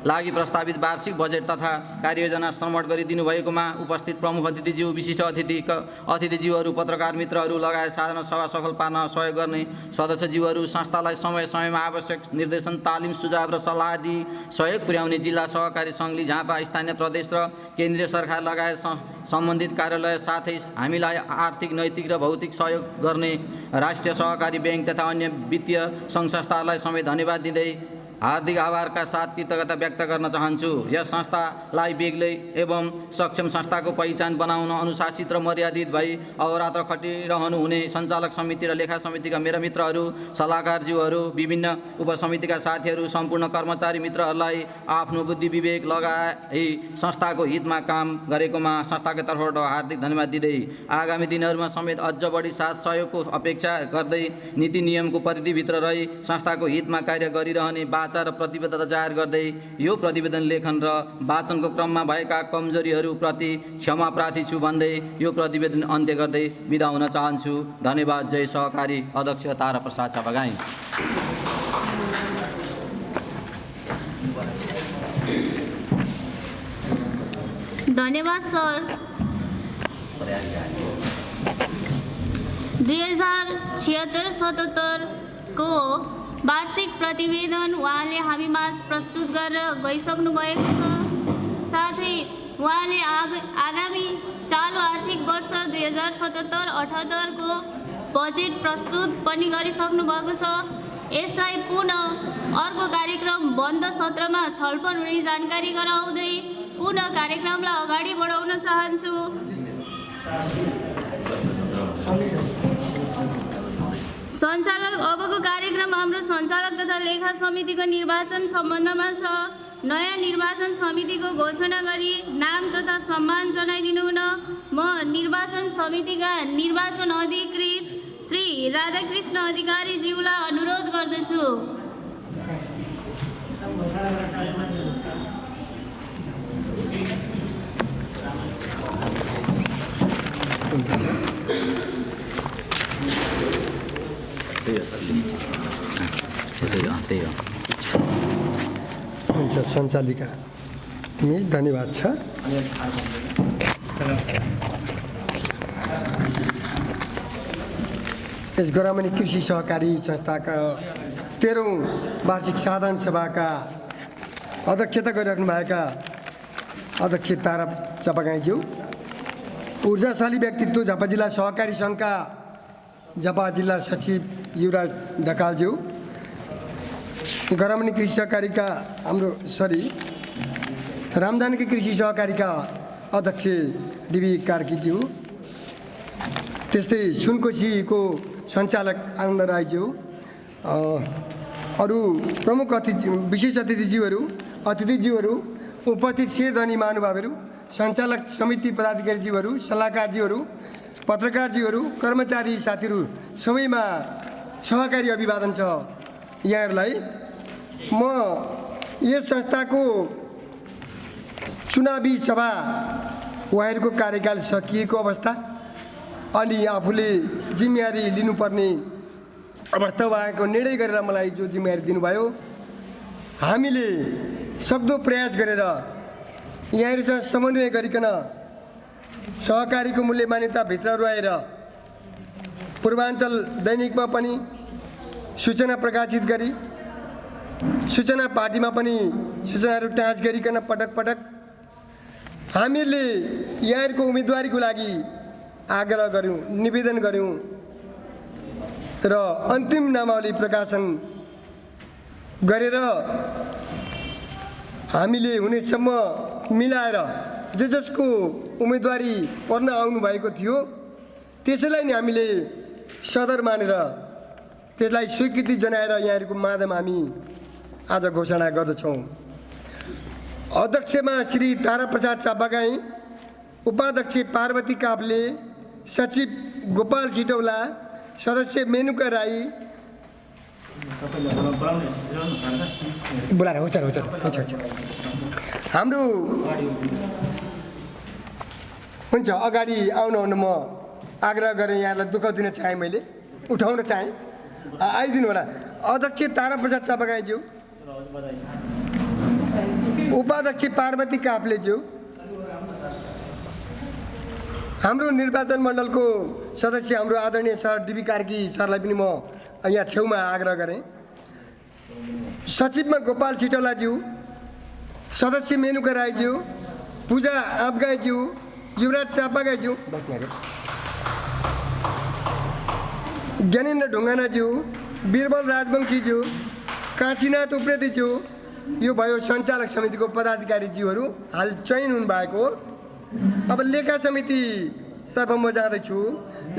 लागि प्रस्तावित वार्षिक बजेट तथा कार्ययोजना समर्पण गरिदिनु भएकोमा उपस्थित प्रमुख अतिथिज्यू, विशिष्ट अतिथिज्यूहरू, पत्रकार मित्रहरू लगायत साधारण सभा सफल पार्न सहयोग गर्ने सदस्यज्यूहरू, संस्थालाई समय समयमा आवश्यक निर्देशन, तालिम, सुझाव र सल्लाह दिई सहयोग पुर्याउने जिल्ला सहकारी सङ्घले झापा, स्थानीय प्रदेश र केन्द्रीय सरकार लगायत सम्बन्धित कार्यालय साथै हामीलाई आर्थिक, नैतिक र भौतिक सहयोग गर्ने राष्ट्रिय सहकारी ब्याङ्क तथा अन्य वित्तीय सङ्घ संस्थाहरूलाई समेत धन्यवाद दिँदै हार्दिक आभारका साथ कृतज्ञता व्यक्त गर्न चाहन्छु। यस संस्थालाई बेग्लै एवं सक्षम संस्थाको पहिचान बनाउन अनुशासित र मर्यादित भई अहोरात्र खटिरहनु हुने सञ्चालक समिति र लेखा समितिका मेरा मित्रहरू, सल्लाहकारज्यूहरू, विभिन्न उपसमितिका साथीहरू, सम्पूर्ण कर्मचारी मित्रहरूलाई आफ्नो बुद्धि विवेक लगाई संस्थाको हितमा काम गरेकोमा संस्थाको तर्फबाट हार्दिक धन्यवाद दिँदै आगामी दिनहरूमा समेत अझ बढी साथ सहयोगको अपेक्षा गर्दै नीति नियमको परिधिभित्र रही संस्थाको हितमा कार्य गरिरहने र प्रतिबद्धता जाहेर गर्दै यो प्रतिवेदन लेखन र वाचनको क्रममा भएका कमजोरीहरूप्रति क्षमा प्रार्थी छु भन्दै यो प्रतिवेदन अन्त्य गर्दै बिदा हुन चाहन्छु। धन्यवाद। जय सहकारी। अध्यक्ष तारा प्रसाद छापागाई। धन्यवाद सर। 2076-77 को वार्षिक प्रतिवेदन उहाँले हामीमाझ प्रस्तुत गरेर गइसक्नु भएको छ। साथै उहाँले आगामी चालु आर्थिक वर्ष 2077-78 को बजेट प्रस्तुत पनि गरिसक्नु भएको छ। यसलाई पुनः अर्को कार्यक्रम बन्द सत्रमा छलफल हुने जानकारी गराउँदै पुनः कार्यक्रमलाई अगाडि बढाउन चाहन्छु। सञ्चालक अबको कार्यक्रम हाम्रो सञ्चालक तथा लेखा समितिको निर्वाचन सम्बन्धमा छ। नयाँ निर्वाचन समितिको घोषणा गरी नाम तथा सम्मान जनाइदिनु हुन म निर्वाचन समितिका निर्वाचन अधिकृत श्री राधाकृष्ण अधिकारी ज्यूलाई अनुरोध गर्दछु। हुन्छ सञ्चालिका मिस, धन्यवाद छ। यस ग्रामीण कृषि सहकारी संस्थाका 13औं वार्षिक साधारण सभाका अध्यक्षता गरिराख्नुभएका अध्यक्ष तारा चपागाईज्यू, ऊर्जाशाली व्यक्तित्व झापा जिल्ला सहकारी सङ्घका झापा जिल्ला सचिव युवराज ढकालज्यू, ग्रामीण कृषि सहकारीका रामजानकी कृषि सहकारीका अध्यक्ष डिबी कार्कीज्यू, त्यस्तै सुनकोशीको सञ्चालक आनन्द राईज्यू, अरू प्रमुख विशेष अतिथिज्यूहरू, उपस्थित शेरधनी महानुभावहरू, सञ्चालक समिति पदाधिकारीज्यूहरू, सल्लाहकारज्यूहरू, पत्रकारज्यूहरू, कर्मचारी साथीहरू सबैमा सहकारी अभिवादन छ। यहाँहरूलाई म यस संस्थाको चुनावी सभा, उहाँहरूको कार्यकाल सकिएको अवस्था अनि आफूले जिम्मेवारी लिनुपर्ने अवस्था उहाँको निर्णय गरेर मलाई जो जिम्मेवारी दिनुभयो, हामीले सक्दो प्रयास गरेर यहाँहरूसँग समन्वय गरिकन सहकारीको मूल्य मान्यताभित्र रहेर पूर्वाञ्चल दैनिकमा पनि सूचना प्रकाशित गरी सूचना पार्टीमा पनि सूचनाहरू टाँच गरिकन पटक पटक हामीले यहाँहरूको उम्मेदवारीको लागि आग्रह गऱ्यौँ, निवेदन गऱ्यौँ र अन्तिम नामावली प्रकाशन गरेर हामीले हुनेसम्म मिलाएर जसको उम्मेदवारी पर्न आउनुभएको थियो त्यसैलाई नै हामीले सदर मानेर त्यसलाई स्वीकृति जनाएर यहाँहरूको माझमा हामी आज घोषणा गर्दछौँ। अध्यक्षमा श्री ताराप्रसाद चापागाई, उपाध्यक्ष पार्वती काफ्ले, सचिव गोपाल सिटौला, सदस्य मेनुका राई। बोलाएर हुन्छ हाम्रो हुन्छ अगाडि आउनु म आग्रह गरेँ, यहाँलाई दुःख दिन चाहेँ, मैले उठाउन चाहेँ, आइदिनु होला। अध्यक्ष ताराप्रसाद चापागाईज्यू, उपाध्यक्ष पार्वती काफ्लेज्यू, हाम्रो निर्वाचन मण्डलको सदस्य हाम्रो आदरणीय सर डिबी कार्की सरलाई पनि म यहाँ छेउमा आग्रह गरेँ। सचिवमा गोपाल सिटौलाज्यू, सदस्य मेनुका राईज्यू, पूजा आपगाईज्यू, युवराज चापागाईज्यू, ज्ञानेन्द्र ढुङ्गानाज्यू, बिरबल राजवंशीज्यू, काशीनाथ उप्रेतीज्यू, यो भयो सञ्चालक समितिको पदाधिकारीज्यूहरू हाल चयन हुनुभएको। अब लेखा समितितर्फ म जाँदैछु।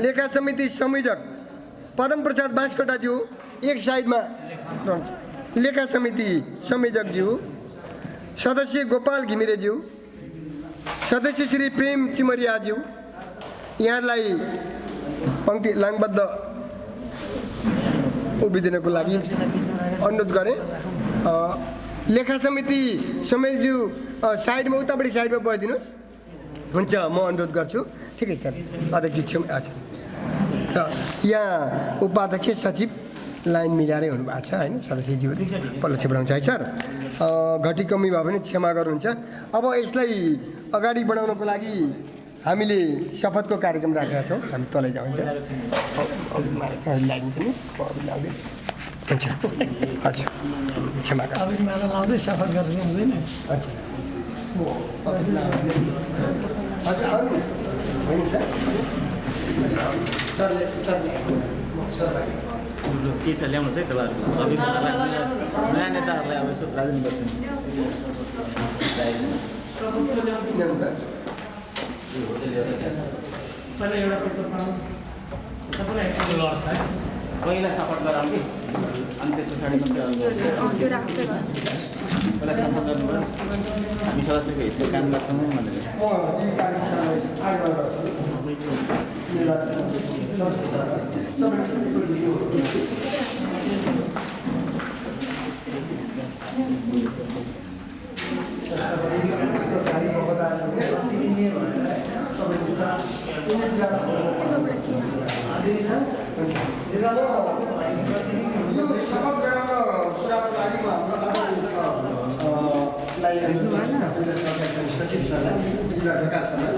लेखा समिति संयोजक पदम प्रसाद बाँसकोटाज्यू एक साइडमा, लेखा समिति संयोजकज्यू, सदस्य गोपाल घिमिरेज्यू, सदस्य श्री प्रेम चिमरियाज्यू, यहाँलाई पङ्क्ति लाङबद्ध उभिदिनको लागि अनुरोध गरेँ। लेखा समिति संयोजकज्यू साइडमा, उतापट्टि साइडमा बसिदिनुहोस्। हुन्छ, म अनुरोध गर्छु। ठिकै सर, अध्यक्ष छेउमा। अच्छा, र यहाँ उपाध्यक्ष सचिव लाइन मिलाएरै हुनुभएको छ होइन, सदस्यज्यूहरू पल्लो छिप्राउँछ है सर। घटी कमी भयो भने क्षमा गर्नुहुन्छ। अब यसलाई अगाडि बढाउनको लागि हामीले शपथको कार्यक्रम राखेका छौँ। हामी तलै जान्छ, लाग्छ नि हुन्छ। अच्छा, क्षमा माला लाउँदै शपथ गर्नु हुँदैन। अच्छा, अच्छा, अरू होइन सर। के छ ल्याउनुहोस् है तपाईँहरू, नयाँ नेताहरूलाई अब यसो राजिनुपर्छ। पहिला सपोर्ट गराउँ कि, अनि त्यस पछाडि पहिला सपोर्ट गर्नुभयो। हामी सदस्यको हितले काम गर्छौँ भनेर। यो शपथ गराउन कुराको लागि म हाम्रो सचिव सरलाई, ढकाल सरलाई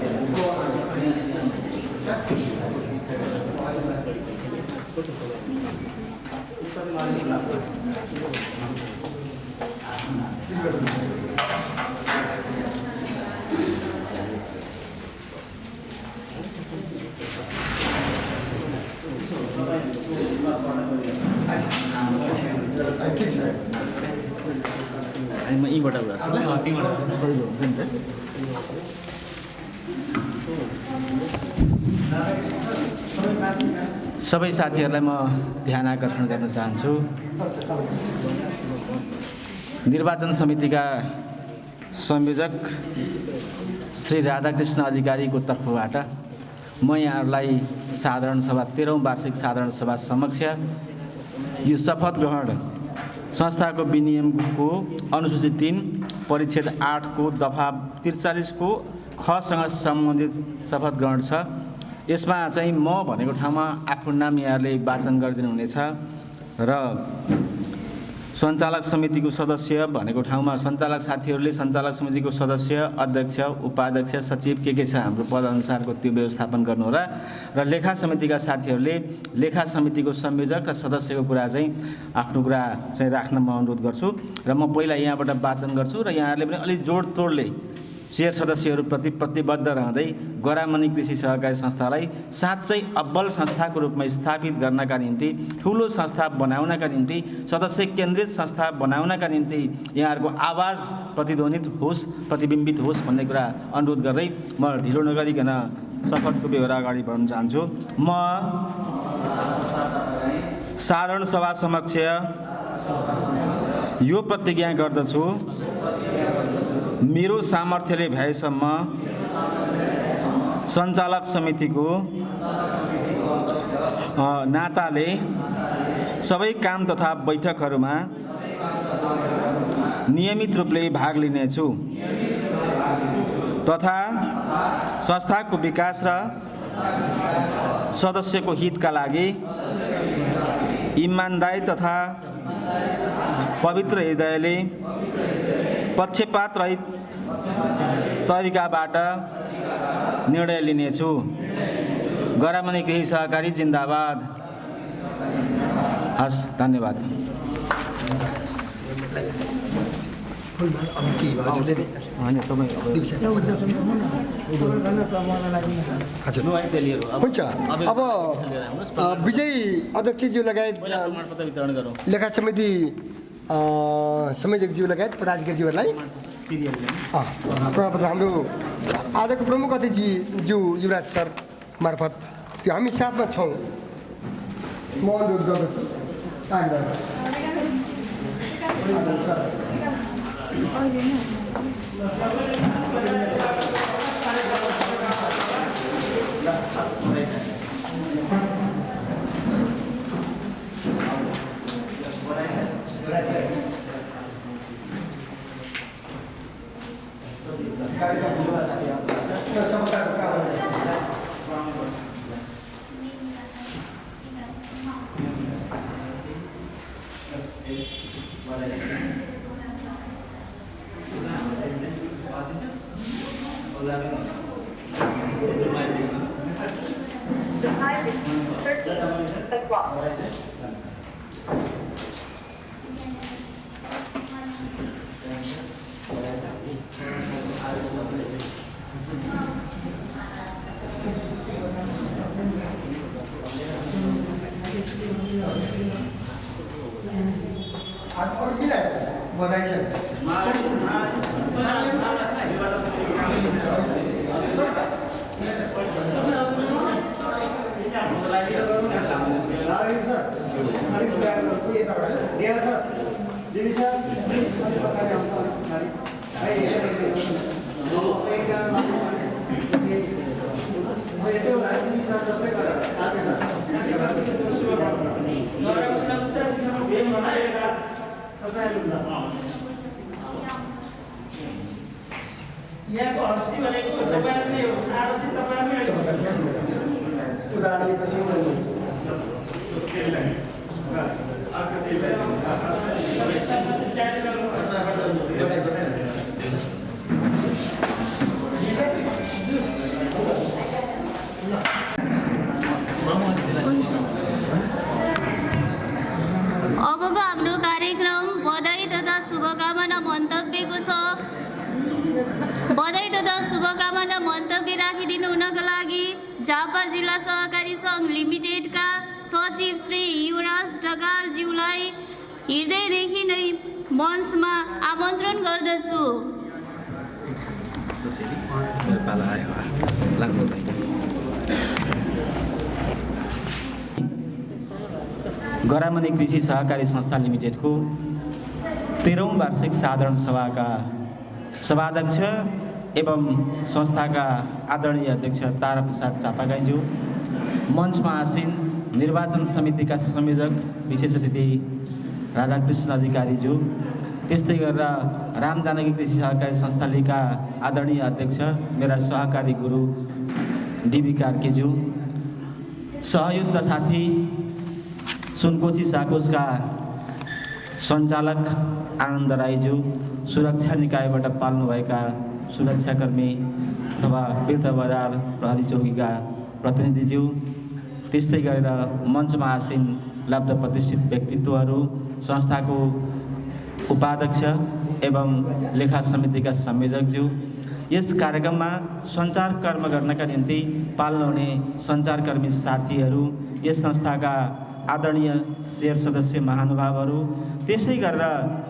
म यहीँबाट उडाउँछु ल, पहिलो हुन्छ नि सर। सबै साथीहरूलाई म ध्यान आकर्षण गर्न चाहन्छु। निर्वाचन समितिका संयोजक श्री राधाकृष्ण अधिकारीको तर्फबाट म यहाँहरूलाई साधारण सभा 13औं वार्षिक साधारण सभा समक्ष यो शपथ ग्रहण संस्थाको विनियमको अनुसूची 3 परिच्छेद 8 को दफा 43 को खसँग सम्बन्धित शपथ ग्रहण छ। यसमा चाहिँ म भनेको ठाउँमा आफ्नो नाम यहाँले वाचन गरिदिनु हुनेछ र सञ्चालक समितिको सदस्य भनेको ठाउँमा सञ्चालक साथीहरूले सञ्चालक समितिको सदस्य, अध्यक्ष, उपाध्यक्ष, सचिव के छ हाम्रो पदअनुसारको त्यो व्यवस्थापन गर्नुहोला र लेखा समितिका साथीहरूले लेखा समितिको संयोजक र सदस्यको कुरा चाहिँ आफ्नो कुरा चाहिँ राख्न म अनुरोध गर्छु र म पहिला यहाँबाट वाचन गर्छु र यहाँहरूले पनि अलि जोडतोडले शेयर सदस्यहरूप्रति प्रतिबद्ध रहँदै गरामनी कृषि सहकारी संस्थालाई साँच्चै अब्बल संस्थाको रूपमा स्थापित गर्नका निम्ति, ठुलो संस्था बनाउनका निम्ति, सदस्य केन्द्रित संस्था बनाउनका निम्ति यहाँहरूको आवाज प्रतिध्वनित होस्, प्रतिबिम्बित होस् भन्ने कुरा अनुरोध गर्दै म ढिलो नगरिकन शपथको व्यवहार अगाडि बढाउन चाहन्छु। म साधारण सभा समक्ष यो प्रतिज्ञा गर्दछु, मेरो सामर्थ्यले भएसम्म सञ्चालक समितिको नाताले सबै काम तथा बैठकहरूमा नियमित रूपले भाग लिनेछु तथा संस्थाको विकास र सदस्यको हितका लागि इमानदारी तथा पवित्र हृदयले पक्षपात रहित तरिकाबाट निर्णय लिनेछु। गरामनी कृषि सहकारी जिन्दाबाद। हस्, धन्यवाद। हुन्छ। अब विजयी अध्यक्षज्यू लगायत लेखा समिति संयोजकज्यू लगायत पदाधिकारीज्यूहरूलाई प्रमाणपत्र हाम्रो आजको प्रमुख अतिथिज्यू युवराज सर मार्फत त्यो हामी साथमा छौँ, म अनुरोध गर्दछु। यहाँको हर्सी भनेको तपाईहरुले हो, आरसी तपाईहरुले अबको हाम्रो कार्यक्रम बधाई तथा शुभकामना मन्तव्यको छ। बधाई तथा शुभकामना मन्तव्य राखिदिनु हुनका लागि झापा जिल्ला सहकारी सङ्घ लिमिटेडका सचिव श्री युवराज ढकालज्यूलाई हृदयदेखि नै मञ्चमा आमन्त्रण गर्दछु। गरामनी कृषि सहकारी संस्था लिमिटेडको 13औं वार्षिक साधारण सभाका सभाध्यक्ष एवं संस्थाका आदरणीय अध्यक्ष ताराप्रसाद चापागाईज्यू, मञ्चमा आसीन निर्वाचन समितिका संयोजक विशेष अतिथि राधाकृष्ण अधिकारीज्यू, त्यस्तै गरेर राम जानकी कृषि सहकारी संस्था लिका आदरणीय अध्यक्ष मेरा सहकारी गुरु डीबी कार्कीज्यू, सहयुक्त साथी सुनकोशी साकोसका सञ्चालक आनन्द राईज्यू, सुरक्षा निकायबाट पाल्नुभएका सुरक्षाकर्मी अथवा तीर्थ बजार प्रहरी चौकीका प्रतिनिधिज्यू, त्यस्तै गरेर मञ्चमा आसीन लब्ध प्रतिष्ठित व्यक्तित्वहरू, संस्थाको उपाध्यक्ष एवं लेखा समितिका संयोजकज्यू, यस कार्यक्रममा सञ्चार कर्म गर्नका निम्ति पाल्नुहुने सञ्चारकर्मी साथीहरू, यस संस्थाका आदरणीय शेर सदस्य महानुभावहरू, त्यसै गरेर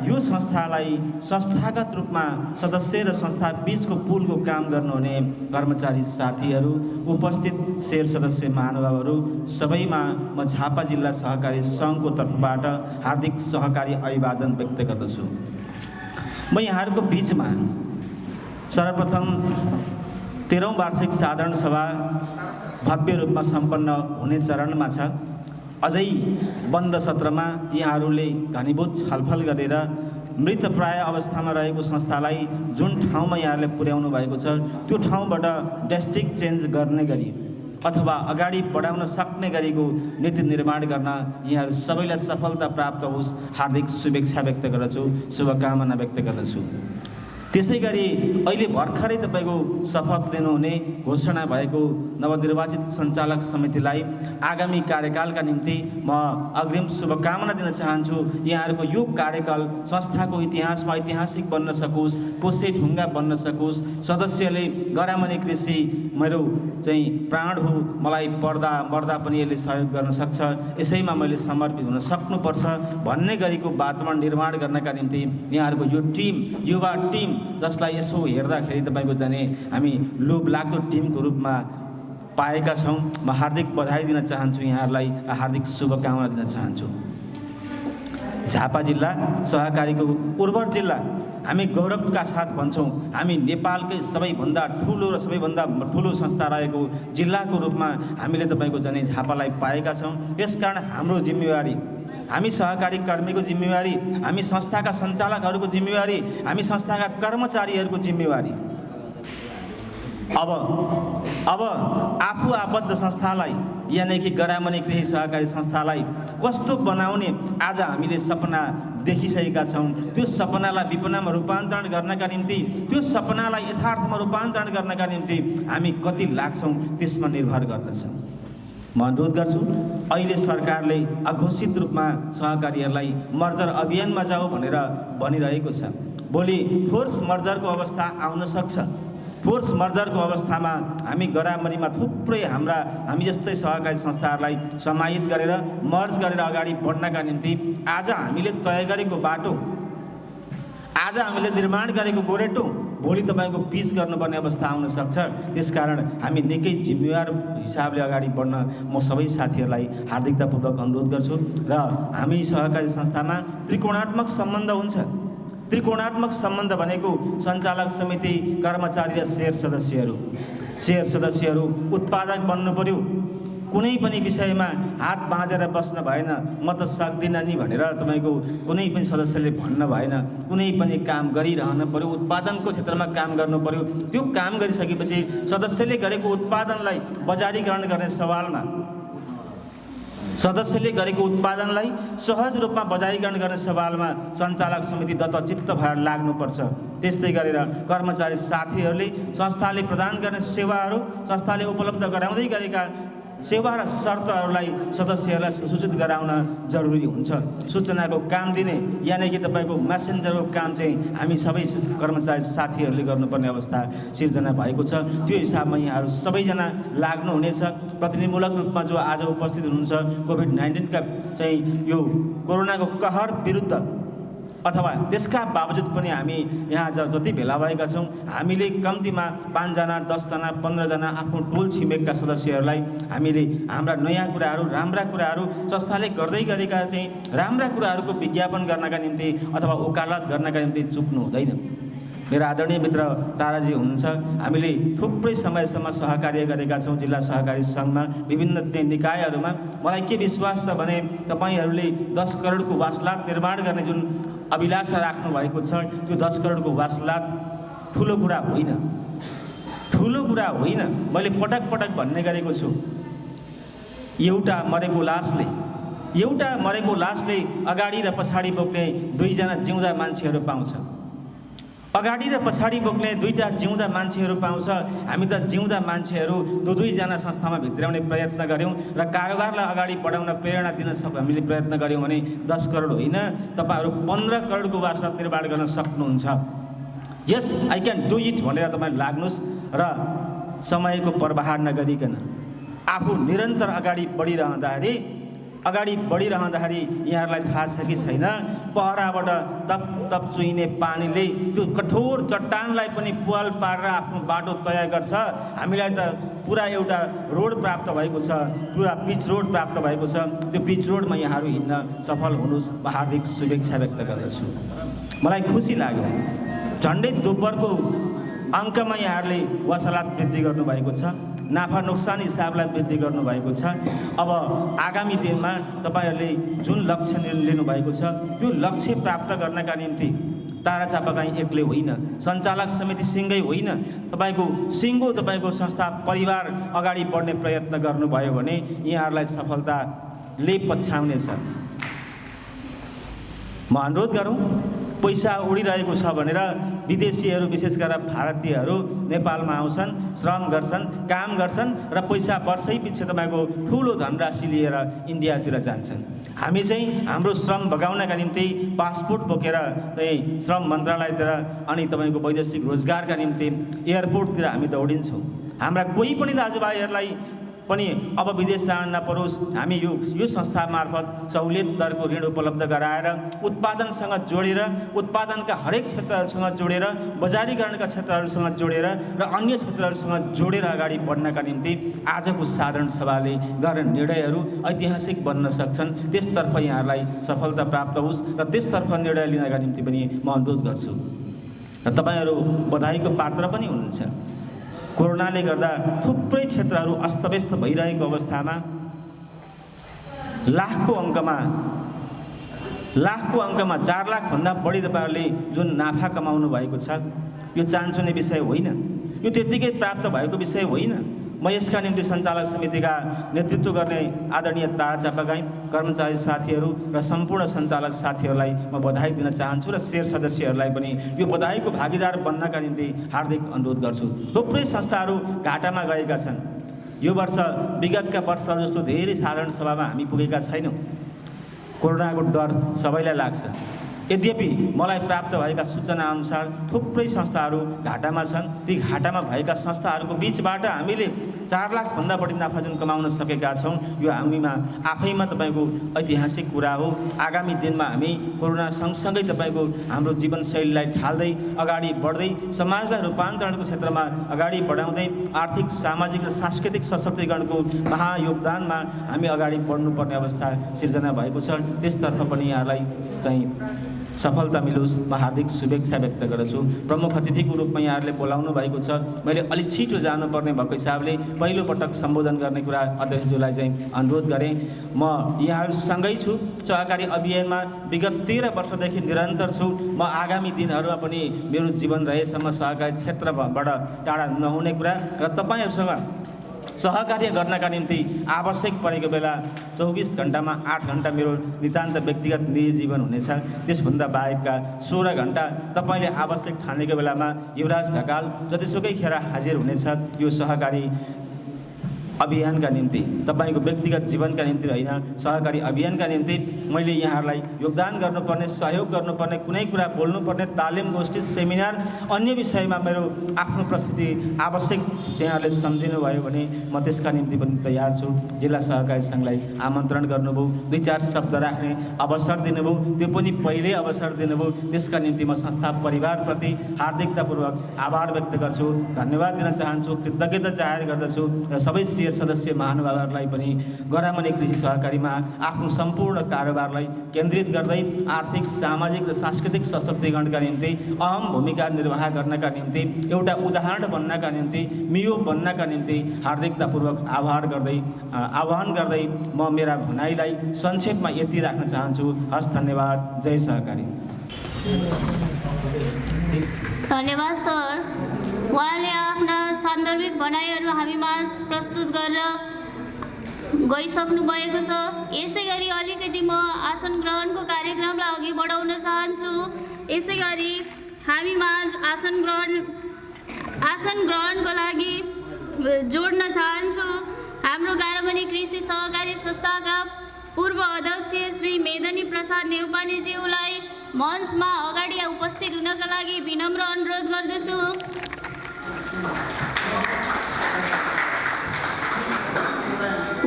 यो संस्थालाई संस्थागत रूपमा सदस्य र संस्था बीचको पुलको काम गर्नुहुने कर्मचारी साथीहरू, उपस्थित शेर सदस्य महानुभावहरू सबैमा म झापा जिल्ला सहकारी सङ्घको तर्फबाट हार्दिक सहकारी अभिवादन व्यक्त गर्दछु। म यहाँहरूको बिचमा सर्वप्रथम 13औं वार्षिक साधारण सभा भव्य रूपमा सम्पन्न हुने चरणमा छ। अझै बन्द सत्रमा यहाँहरूले घनीभूत छलफल गरेर मृतप्राय अवस्थामा रहेको संस्थालाई जुन ठाउँमा यहाँहरूले पुर्याउनु भएको छ त्यो ठाउँबाट ड्रास्टिक चेन्ज गर्ने गरी अथवा अगाडि बढाउन सक्ने गरीको नीति निर्माण गर्न यहाँहरू सबैलाई सफलता प्राप्त होस् हार्दिक शुभेच्छा व्यक्त गर्दछु, शुभकामना व्यक्त गर्दछु। त्यसै गरी अहिले भर्खरै तपाईँको शपथ लिनुहुने घोषणा भएको नवनिर्वाचित सञ्चालक समितिलाई आगामी कार्यकालका निम्ति म अग्रिम शुभकामना दिन चाहन्छु। यहाँहरूको यो कार्यकाल संस्थाको इतिहासमा ऐतिहासिक बन्न सकोस्, कोसे ढुङ्गा बन्न सकोस्। सदस्यले गरामनी कृषि मेरो चाहिँ प्राण हो, मलाई पर्दा मर्दा पनि यसले सहयोग गर्न सक्छ, यसैमा मैले समर्पित हुन सक्नुपर्छ भन्ने गरीको वातावरण निर्माण गर्नका निम्ति यहाँहरूको यो टिम, युवा टिम जसलाई यसो हेर्दाखेरि तपाईँको जाने हामी लोभलाग्दो टिमको रूपमा पाएका छौँ। म हार्दिक बधाई दिन चाहन्छु, यहाँहरूलाई हार्दिक शुभकामना दिन चाहन्छु। झापा जिल्ला सहकारीको उर्वर जिल्ला हामी गौरवका साथ भन्छौँ। हामी नेपालकै सबैभन्दा ठुलो र सबैभन्दा ठुलो संस्था रहेको जिल्लाको रूपमा हामीले तपाईँको जाने झापालाई पाएका छौँ। यसकारण हाम्रो जिम्मेवारी, हामी सहकारी कर्मीको जिम्मेवारी, हामी संस्थाका सञ्चालकहरूको जिम्मेवारी, हामी संस्थाका कर्मचारीहरूको जिम्मेवारी अब आफू आबद्ध संस्थालाई यानि कि गरामनी कृषि सहकारी संस्थालाई कस्तो बनाउने आज हामीले सपना देखिसकेका छौँ। त्यो सपनालाई विपनामा रूपान्तरण गर्नका निम्ति, त्यो सपनालाई यथार्थमा रूपान्तरण गर्नका निम्ति हामी कति लाग्छौँ त्यसमा निर्भर गर्दछ। म अनुरोध गर्छु, अहिले सरकारले अघोषित रूपमा सहकारीहरूलाई मर्जर अभियानमा जाऊ भनेर भनिरहेको छ। भोलि फोर्स मर्जरको अवस्था आउन सक्छ। फोर्स मर्जरको अवस्थामा हामी गरामनीमा थुप्रै हामी जस्तै सहकारी संस्थाहरूलाई समाहित गरेर मर्ज गरेर अगाडि बढ्नका निम्ति आज हामीले तय गरेको बाटो, आज हामीले निर्माण गरेको गोरेटो भोलि तपाईँको पिच गर्नुपर्ने अवस्था आउन सक्छ। त्यसकारण हामी निकै जिम्मेवार हिसाबले अगाडि बढ्न म सबै साथीहरूलाई हार्दिकतापूर्वक अनुरोध गर्छु। र हामी सहकारी संस्थामा त्रिकोणात्मक सम्बन्ध हुन्छ। त्रिकोणात्मक सम्बन्ध भनेको सञ्चालक समिति, कर्मचारी र शेयर सदस्यहरू। शेयर सदस्यहरू उत्पादक बन्नु पर्यो। कुनै पनि विषयमा हात बाँधेर बस्न भएन, म त सक्दिनँ नि भनेर तपाईँको कुनै पनि सदस्यले भन्न भएन। कुनै पनि काम गरिरहन पर्यो, उत्पादनको क्षेत्रमा काम गर्नु पर्यो। त्यो काम गरिसकेपछि सदस्यले गरेको उत्पादनलाई बजारीकरण गर्ने सवालमा, सदस्यले गरेको उत्पादनलाई सहज रूपमा बजारीकरण गर्ने सवालमा सञ्चालक समिति दत्तचित्त भएर लाग्नुपर्छ। त्यस्तै गरेर कर्मचारी साथीहरूले संस्थाले प्रदान गर्ने सेवाहरू, संस्थाले उपलब्ध गराउँदै गरेका सेवा र शर्तहरूलाई सदस्यहरूलाई सूचित गराउन जरुरी हुन्छ। सूचनाको काम दिने यानि कि तपाईँको मेसेन्जरको काम चाहिँ हामी सबै कर्मचारी साथीहरूले गर्नुपर्ने अवस्था सिर्जना भएको छ। त्यो हिसाबमा यहाँहरू सबैजना लाग्नुहुनेछ। प्रतिनिधिमूलक रूपमा जो आज उपस्थित हुनुहुन्छ, कोभिड-19 का चाहिँ यो कोरोनाको कहर विरुद्ध अथवा त्यसका बावजुद पनि हामी यहाँ जति भेला भएका छौँ, हामीले कम्तीमा 5 जना, 10 जना, 15 जना आफ्नो टोल छिमेकका सदस्यहरूलाई हामीले हाम्रा नयाँ कुराहरू, राम्रा कुराहरू, संस्थाले गर्दै गरेका चाहिँ राम्रा कुराहरूको विज्ञापन गर्नका निम्ति अथवा वकालत गर्नका निम्ति चुक्नु हुँदैन। मेरा आदरणीय मित्र ताराजी हुनुहुन्छ। हामीले थुप्रै समयसम्म सहकार्य गरेका छौँ जिल्ला सहकारी सङ्घमा, विभिन्न निकायहरूमा। मलाई के विश्वास छ भने तपाईँहरूले 10 करोडको वासलात निर्माण गर्ने जुन अभिलाषा राख्नु भएको छ, त्यो 10 करोडको वासलात ठुलो कुरा होइन, ठुलो कुरा होइन। मैले पटक पटक भन्ने गरेको छु, एउटा मरेको लासले अगाडि र पछाडि बोक्ने 2 जना जिउँदा मान्छेहरू पाउँछ। अगाडि र पछाडि बोक्ने 2टा जिउँदा मान्छेहरू पाउँछ। हामी त जिउँदा मान्छेहरू 2 जना संस्थामा भित्राउने प्रयत्न गऱ्यौँ र कारोबारलाई अगाडि बढाउन प्रेरणा दिन हामीले प्रयत्न गऱ्यौँ भने 10 करोड होइन, तपाईँहरू 15 करोडको वासलात निर्माण गर्न सक्नुहुन्छ। Yes I can do it भनेर तपाईँ लाग्नुहोस् र समयको प्रवाह नगरिकन आफू निरन्तर अगाडि बढिरहँदाखेरि अगाडि बढिरहँदाखेरि यहाँहरूलाई थाहा छ कि छैन, पहराबाट तप तप चुहिने पानीले त्यो कठोर चट्टानलाई पनि पुवाल पारेर आफ्नो बाटो तय गर्छ। हामीलाई त पुरा एउटा रोड प्राप्त भएको छ, पुरा पिच रोड प्राप्त भएको छ। त्यो पिच रोडमा यहाँहरू हिँड्न सफल हुनुहोस्, म हार्दिक शुभेच्छा व्यक्त गर्दछु। मलाई खुसी लाग्यो, झन्डै दोब्बरको अङ्कमा यहाँहरूले वसलात वृद्धि गर्नुभएको छ, नाफा नोक्सान हिसाबलाई वृद्धि गर्नुभएको छ। अब आगामी दिनमा तपाईँहरूले जुन लक्ष्य लिनुभएको छ त्यो लक्ष्य प्राप्त गर्नका निम्ति तारा चापागाई एक्लै होइन, सञ्चालक समिति सिङ्गै होइन, तपाईँको संस्था परिवार अगाडि बढ्ने प्रयत्न गर्नुभयो भने यहाँहरूलाई सफलताले पछ्याउनेछ। म अनुरोध गरौँ, पैसा उडिरहेको छ भनेर विदेशीहरू विशेष गरेर भारतीयहरू नेपालमा आउँछन्, श्रम गर्छन्, काम गर्छन् र पैसा वर्षै पछि तपाईँको ठुलो धनराशि लिएर इन्डियातिर जान्छन्। हामी चाहिँ हाम्रो श्रम बगाउनका निम्ति पासपोर्ट बोकेर चाहिँ श्रम मन्त्रालयतिर अनि तपाईँको वैदेशिक रोजगारका निम्ति एयरपोर्टतिर हामी दौडिन्छौँ। हाम्रा कोही पनि दाजुभाइहरूलाई पनि अब विदेश जान नपरोस्, हामी यो संस्था मार्फत सहुलियत दरको ऋण उपलब्ध गराएर उत्पादनसँग जोडेर, उत्पादनका हरेक क्षेत्रहरूसँग जोडेर, बजारीकरणका क्षेत्रहरूसँग जोडेर र अन्य क्षेत्रहरूसँग जोडेर अगाडि बढ्नका निम्ति आजको साधारण सभाले गर्ने निर्णयहरू ऐतिहासिक बन्न सक्छन्। त्यसतर्फ यहाँहरूलाई सफलता प्राप्त होस् र त्यसतर्फ निर्णय लिनका निम्ति पनि म अनुरोध गर्छु। र तपाईँहरू बधाईको पात्र पनि हुनुहुन्छ। कोरोनाले गर्दा थुप्रै क्षेत्रहरू अस्तव्यस्त भइरहेको अवस्थामा लाखको अङ्कमा 4 लाखभन्दा बढी तपाईँहरूले जुन नाफा कमाउनु भएको छ, यो चान्चुने विषय होइन, यो त्यत्तिकै प्राप्त भएको विषय होइन। म यसका निम्ति सञ्चालक समितिका नेतृत्व गर्ने आदरणीय तारा चापागाई कर्मचारी साथीहरू र सम्पूर्ण सञ्चालक साथीहरूलाई म बधाई दिन चाहन्छु र शेर सदस्यहरूलाई पनि यो बधाईको भागीदार बन्नका निम्ति हार्दिक अनुरोध गर्छु। थुप्रै संस्थाहरू घाटामा गएका छन्। यो वर्ष विगतका वर्षहरू जस्तो धेरै साधारण सभामा हामी पुगेका छैनौँ। कोरोनाको डर सबैलाई लाग्छ। यद्यपि मलाई प्राप्त भएका सूचना अनुसार थुप्रै संस्थाहरू घाटामा छन्। ती घाटामा भएका संस्थाहरूको बिचबाट हामीले 4 लाखभन्दा बढी नाफा जुन कमाउन सकेका छौँ, यो हामीमा आफैमा तपाईँको ऐतिहासिक कुरा हो। आगामी दिनमा हामी कोरोना सँगसँगै तपाईँको हाम्रो जीवनशैलीलाई ढाल्दै अगाडि बढ्दै समाजलाई रूपान्तरणको क्षेत्रमा अगाडि बढाउँदै आर्थिक, सामाजिक र सांस्कृतिक सशक्तिकरणको महायोगदानमा हामी अगाडि बढ्नुपर्ने अवस्था सिर्जना भएको छ। त्यसतर्फ पनि यहाँलाई चाहिँ सफलता मिलोस्, म हार्दिक शुभेच्छा व्यक्त गर्दछु। प्रमुख अतिथिको रूपमा यहाँहरूले बोलाउनु भएको छ। मैले अलिक छिटो जानुपर्ने भएको हिसाबले पहिलोपटक सम्बोधन गर्ने कुरा अध्यक्षज्यूलाई चाहिँ अनुरोध गरेँ। म यहाँहरूसँगै छु, सहकारी अभियानमा विगत 13 वर्षदेखि निरन्तर छु। म आगामी दिनहरूमा पनि मेरो जीवन रहेसम्म सहकारी क्षेत्रबाट टाढा नहुने कुरा र तपाईँहरूसँग सहकार्य गर्नका निम्ति आवश्यक परेको बेला 24 घण्टामा 8 घण्टा मेरो नितान्त व्यक्तिगत निजी जीवन हुनेछ। त्यसभन्दा बाहेकका 16 घण्टा तपाईँले आवश्यक ठानेको बेलामा युवराज ढकाल जतिसुकै खेर हाजिर हुनेछ। यो सहकारी अभियानका निम्ति, तपाईँको व्यक्तिगत जीवनका निम्ति होइन, सहकारी अभियानका निम्ति मैले यहाँहरूलाई योगदान गर्नुपर्ने, सहयोग गर्नुपर्ने, कुनै कुरा बोल्नुपर्ने, तालिम गोष्ठी, सेमिनार, अन्य विषयमा मेरो आफ्नो प्रस्तुति आवश्यक यहाँहरूले सम्झिनुभयो भने म त्यसका निम्ति पनि तयार छु। जिल्ला सहकारी सङ्घलाई आमन्त्रण गर्नुभयो, 2-4 शब्द राख्ने अवसर दिनुभयो, त्यो पनि पहिल्यै अवसर दिनुभयो। त्यसका निम्ति म संस्था परिवारप्रति हार्दिकतापूर्वक आभार व्यक्त गर्छु, धन्यवाद दिन चाहन्छु, कृतज्ञता जाहेर गर्दछु र सबै सदस्य महानुभावहरूलाई पनि गरामनी कृषि सहकारीमा आफ्नो सम्पूर्ण कारोबारलाई केन्द्रित गर्दै आर्थिक, सामाजिक र सांस्कृतिक सशक्तिकरणका निम्ति अहम भूमिका निर्वाह गर्नका निम्ति, एउटा उदाहरण बन्नका निम्ति, मियो बन्नका निम्ति हार्दिकतापूर्वक आह्वान गर्दै म मेरा भनाइलाई संक्षेपमा यति राख्न चाहन्छु। हस्, धन्यवाद। जय सहकारी। धन्यवाद सर। उहाँले आफ्ना सान्दर्भिक भनाइहरू हामीमाझ प्रस्तुत गरेर गइसक्नु भएको छ। यसै गरी अलिकति म आसन ग्रहणको कार्यक्रमलाई अघि बढाउन चाहन्छु। यसै गरी हामीमाझ आसन ग्रहणको लागि जोड्न चाहन्छु हाम्रो गारामनी कृषि सहकारी संस्थाका पूर्व अध्यक्ष श्री मेदनी प्रसाद नेउपानेज्यूलाई मञ्चमा अगाडि उपस्थित हुनका लागि विनम्र अनुरोध गर्दछु।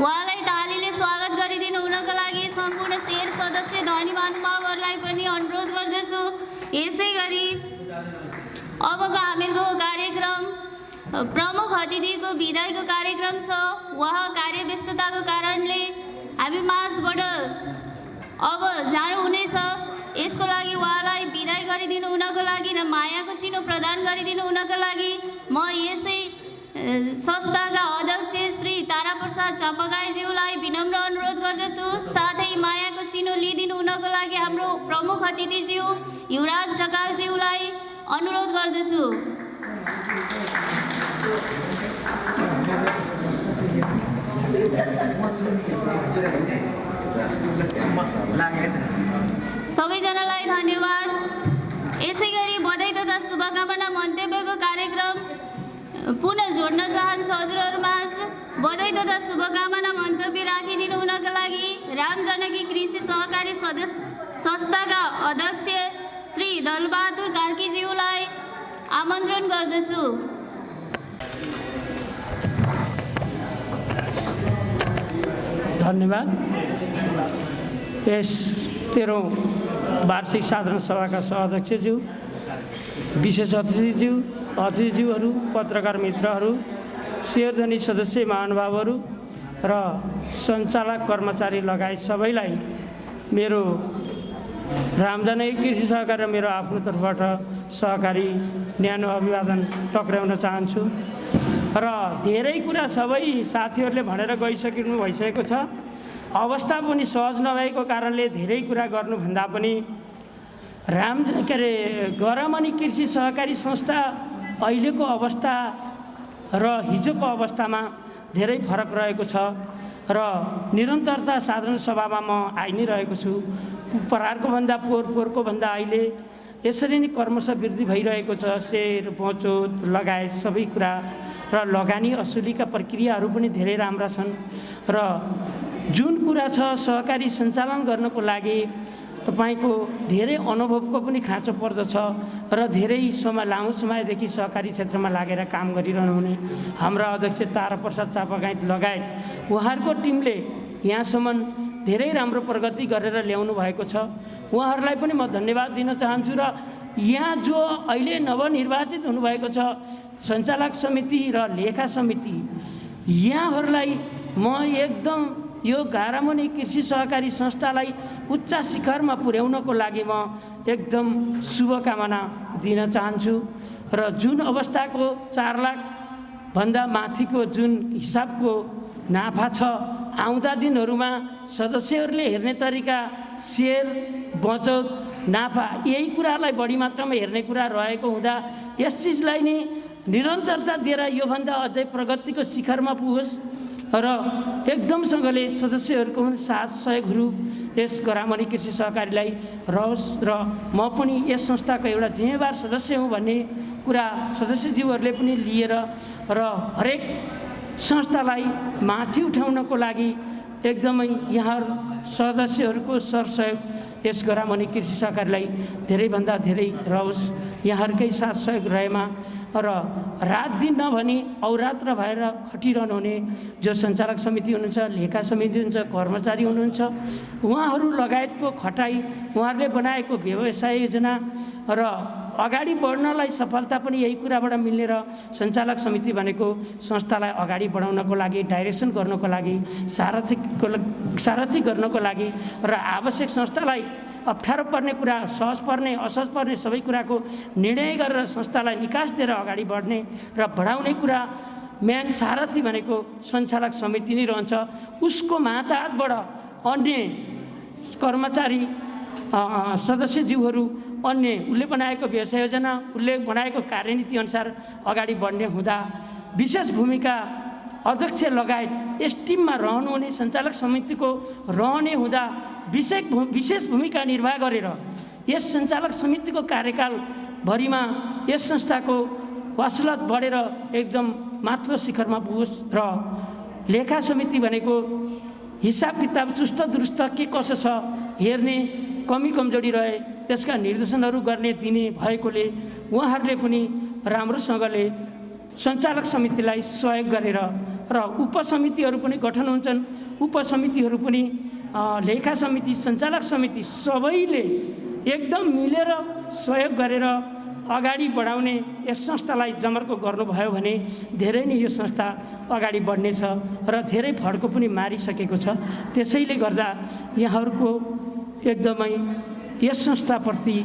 उहाँलाई तालीले स्वागत गरिदिनु हुनका लागि महानुभावहरूलाई पनि अनुरोध गर्दछु। यसै गरी अबको हामीहरूको कार्यक्रम प्रमुख अतिथिको विदाईको कार्यक्रम छ। उहाँ कार्यव्यस्तताको कारणले हामी माझबाट अब जानु हुनेछ। यसको लागि उहाँलाई विदाई गरिदिनु हुनको लागि र मायाको चिनो प्रदान गरिदिनु हुनको लागि म यसै संस्थाका अध्यक्ष श्री ताराप्रसाद चापागाईज्यूलाई विनम्र अनुरोध गर्दछु। साथै मायाको चिनो लिइदिनु हुनको लागि हाम्रो प्रमुख अतिथिज्यू युवराज ढकालज्यूलाई अनुरोध गर्दछु। सबैजनालाई धन्यवाद। यसै गरी बधाई तथा शुभकामना मन्तव्यको कार्यक्रम पुनः जोड्न चाहन्छु हजुरहरूमाझ। बधाई तथा शुभकामना मन्तव्य राखिदिनु हुनका लागि राम जानकी कृषि सहकारी संस्थाका अध्यक्ष श्री दलबहादुर कार्कीज्यूलाई आमन्त्रण गर्दछु। धन्यवाद। यस 13औं वार्षिक साधारण सभाका सभाध्यक्षज्यू, विशेष अतिथिज्यूहरू, पत्रकार मित्रहरू, शेरधनी सदस्य महानुभावहरू र सञ्चालक कर्मचारी लगायत सबैलाई मेरो रामजानकी कृषि सहकारी र मेरो आफ्नो तर्फबाट सहकारी न्यानो अभिवादन टक्राउन चाहन्छु। र धेरै कुरा सबै साथीहरूले भनेर गइसकिनु भइसकेको छ। अवस्था पनि सहज नभएको कारणले धेरै कुरा गर्नुभन्दा पनि गरमनी कृषि सहकारी संस्था अहिलेको अवस्था र हिजोको अवस्थामा धेरै फरक रहेको छ र निरन्तरता साधारण सभामा म आइ नै रहेको छु। परारको भन्दा पोहोरको भन्दा अहिले यसरी नै क्रमशः वृद्धि भइरहेको छ। सेर बचोत लगायत सबै कुरा र लगानी असुलीका प्रक्रियाहरू पनि धेरै राम्रा छन् र जुन कुरा छ सहकारी सञ्चालन गर्नको लागि तपाईको धेरै अनुभवको पनि खाँचो पर्दछ र धेरै लामो समयदेखि सहकारी क्षेत्रमा लागेर काम गरिरहनु हुने हाम्रा अध्यक्ष ताराप्रसाद चापागाई लगायत उहाँहरूको टिमले यहाँसम्म धेरै राम्रो प्रगति गरेर ल्याउनु भएको छ। उहाँहरूलाई पनि म धन्यवाद दिन चाहन्छु। र यहाँ जो अहिले नवनिर्वाचित हुनुभएको छ सञ्चालक समिति र लेखा समिति, यहाँहरूलाई म एकदम यो गारामुनि कृषि सहकारी संस्थालाई उच्च शिखरमा पुर्याउनको लागि म एकदम शुभकामना दिन चाहन्छु। र जुन अवस्थाको 4 लाख भन्दा माथिको जुन हिसाबको नाफा छ, आउँदा दिनहरूमा सदस्यहरूले हेर्ने तरिका सेयर बचत नाफा यही कुरालाई बढी मात्रामा हेर्ने कुरा रहेको हुँदा यस चिजलाई नै निरन्तरता दिएर योभन्दा अझै प्रगतिको शिखरमा पुगोस् र एकदमसँगले सदस्यहरूको पनि साथ सहयोगहरू यस गरामनी कृषि सहकारीलाई रहोस् र म पनि यस संस्थाको एउटा जिम्मेवार सदस्य हुँ भन्ने कुरा सदस्यज्यूहरूले पनि लिएर र हरेक संस्थालाई माथि उठाउनको लागि एकदमै यहाँ सदस्यहरूको सरसहयोग यस गरामनी कृषि सहकारीलाई धेरैभन्दा धेरै रहोस्। यहाँहरूकै साथ सहयोग रहेमा र रात दिन नभनी अहोरात्र भएर खटिरहनु हुने जो सञ्चालक समिति हुनुहुन्छ, लेखा समिति हुनुहुन्छ, कर्मचारी हुनुहुन्छ, उहाँहरू लगायतको खटाइ, उहाँहरूले बनाएको व्यवसाय योजना र अगाडि बढ्नलाई सफलता पनि यही कुराबाट मिल्ने र सञ्चालक समिति भनेको संस्थालाई अगाडि बढाउनको लागि, डाइरेक्सन गर्नको लागि, सारथी गर्नको लागि र आवश्यक संस्थालाई अप्ठ्यारो पर्ने कुरा, सहज पर्ने असहज पर्ने सबै कुराको निर्णय गरेर संस्थालाई निकास दिएर अगाडि बढ्ने र बढाउने कुरा मेन सारथी भनेको सञ्चालक समिति नै रहन्छ। उसको माताहतबाट अन्य कर्मचारी सदस्यज्यूहरू अन्य उसले बनाएको व्यवसाय योजना, उसले बनाएको कार्यनीति अनुसार अगाडि बढ्ने हुँदा विशेष भूमिका अध्यक्ष लगायत यस टिममा रहनुहुने सञ्चालक समितिको रहने हुँदा विशेष भूमिका निर्वाह गरेर यस सञ्चालक समितिको कार्यकालभरिमा यस संस्थाको वसलत बढेर एकदम माथिल्लो शिखरमा पुगोस् र लेखा समिति भनेको हिसाब किताब चुस्त दुरुस्त के कसो छ हेर्ने, कमी कमजोरी रहे त्यसका निर्देशनहरू गर्ने दिने भएकोले उहाँहरूले पनि राम्रोसँगले सञ्चालक समितिलाई सहयोग गरेर र उपसमितिहरू पनि गठन हुन्छन्, उपसमितिहरू पनि लेखा समिति, सञ्चालक समिति सबैले एकदम मिलेर सहयोग गरेर अगाडि बढाउने यस संस्थालाई जमर्को गर्नुभयो भने धेरै नै यो संस्था अगाडि बढ्नेछ र धेरै फड्को पनि मारिसकेको छ। त्यसैले गर्दा यहाँहरूको एकदमै यस संस्थाप्रति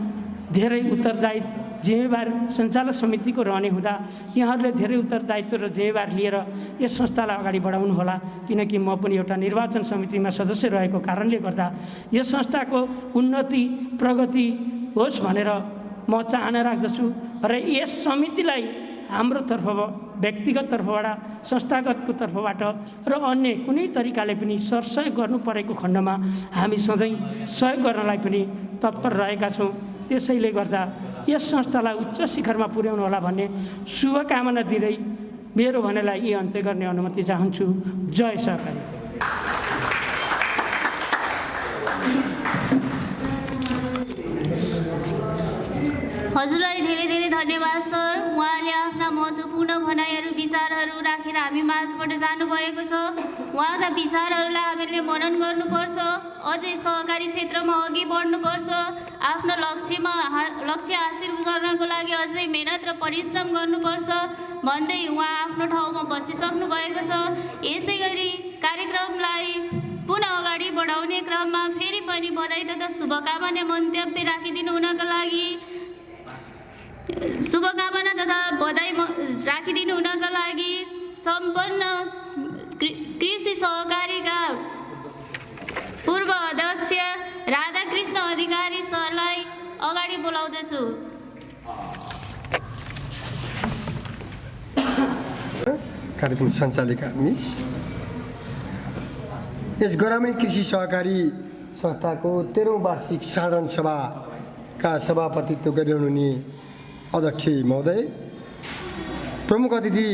धेरै उत्तरदायित्व जिम्मेवार सञ्चालक समितिको रहने हुँदा यहाँहरूले धेरै उत्तरदायित्व र जिम्मेवार लिएर यस संस्थालाई अगाडि बढाउनु होला। किनकि म पनि एउटा निर्वाचन समितिमा सदस्य रहेको कारणले गर्दा यस संस्थाको उन्नति प्रगति होस् भनेर म चाहना राख्दछु र यस समितिलाई हाम्रो तर्फबाट, व्यक्तिगत तर्फबाट, संस्थागतको तर्फबाट र अन्य कुनै तरिकाले पनि सरसहयोग गर्नु परेको खण्डमा हामी सधैँ सहयोग गर्नलाई पनि तत्पर रहेका छौँ। त्यसैले गर्दा यस संस्थालाई उच्च शिखरमा पुर्याउनु होला भन्ने शुभकामना दिँदै मेरो भनाइलाई यी अन्त्य गर्ने अनुमति चाहन्छु। जय सहकारी। हजुरलाई धेरै धेरै धन्यवाद सर। उहाँले आफ्ना महत्त्वपूर्ण भनाइहरू विचारहरू राखेर हामी माझबाट जानुभएको छ। उहाँका विचारहरूलाई हामीले मनन गर्नुपर्छ, अझै सहकारी क्षेत्रमा अघि बढ्नुपर्छ, आफ्नो लक्ष्य हासिल गर्नको लागि अझै मेहनत र परिश्रम गर्नुपर्छ भन्दै उहाँ आफ्नो ठाउँमा बसिसक्नु भएको छ। यसै गरी कार्यक्रमलाई पुनः अगाडि बढाउने क्रममा फेरि पनि बधाई तथा शुभकामना मन्तव्य राखिदिनु हुनका लागि शुभकामना तथा बधाई राखिदिनु हुनका लागि सम्पन्न कृषि सहकारीका पूर्व अध्यक्ष राधाकृष्ण अधिकारी सरलाई अगाडि बोलाउँदछु। कार्यक्रम सञ्चालिका मिस, यस गरामनी कृषि सहकारी संस्थाको 13औं वार्षिक साधारण सभाका सभापतित्व गरिरहनुहुने अध्यक्ष महोदय, प्रमुख अतिथि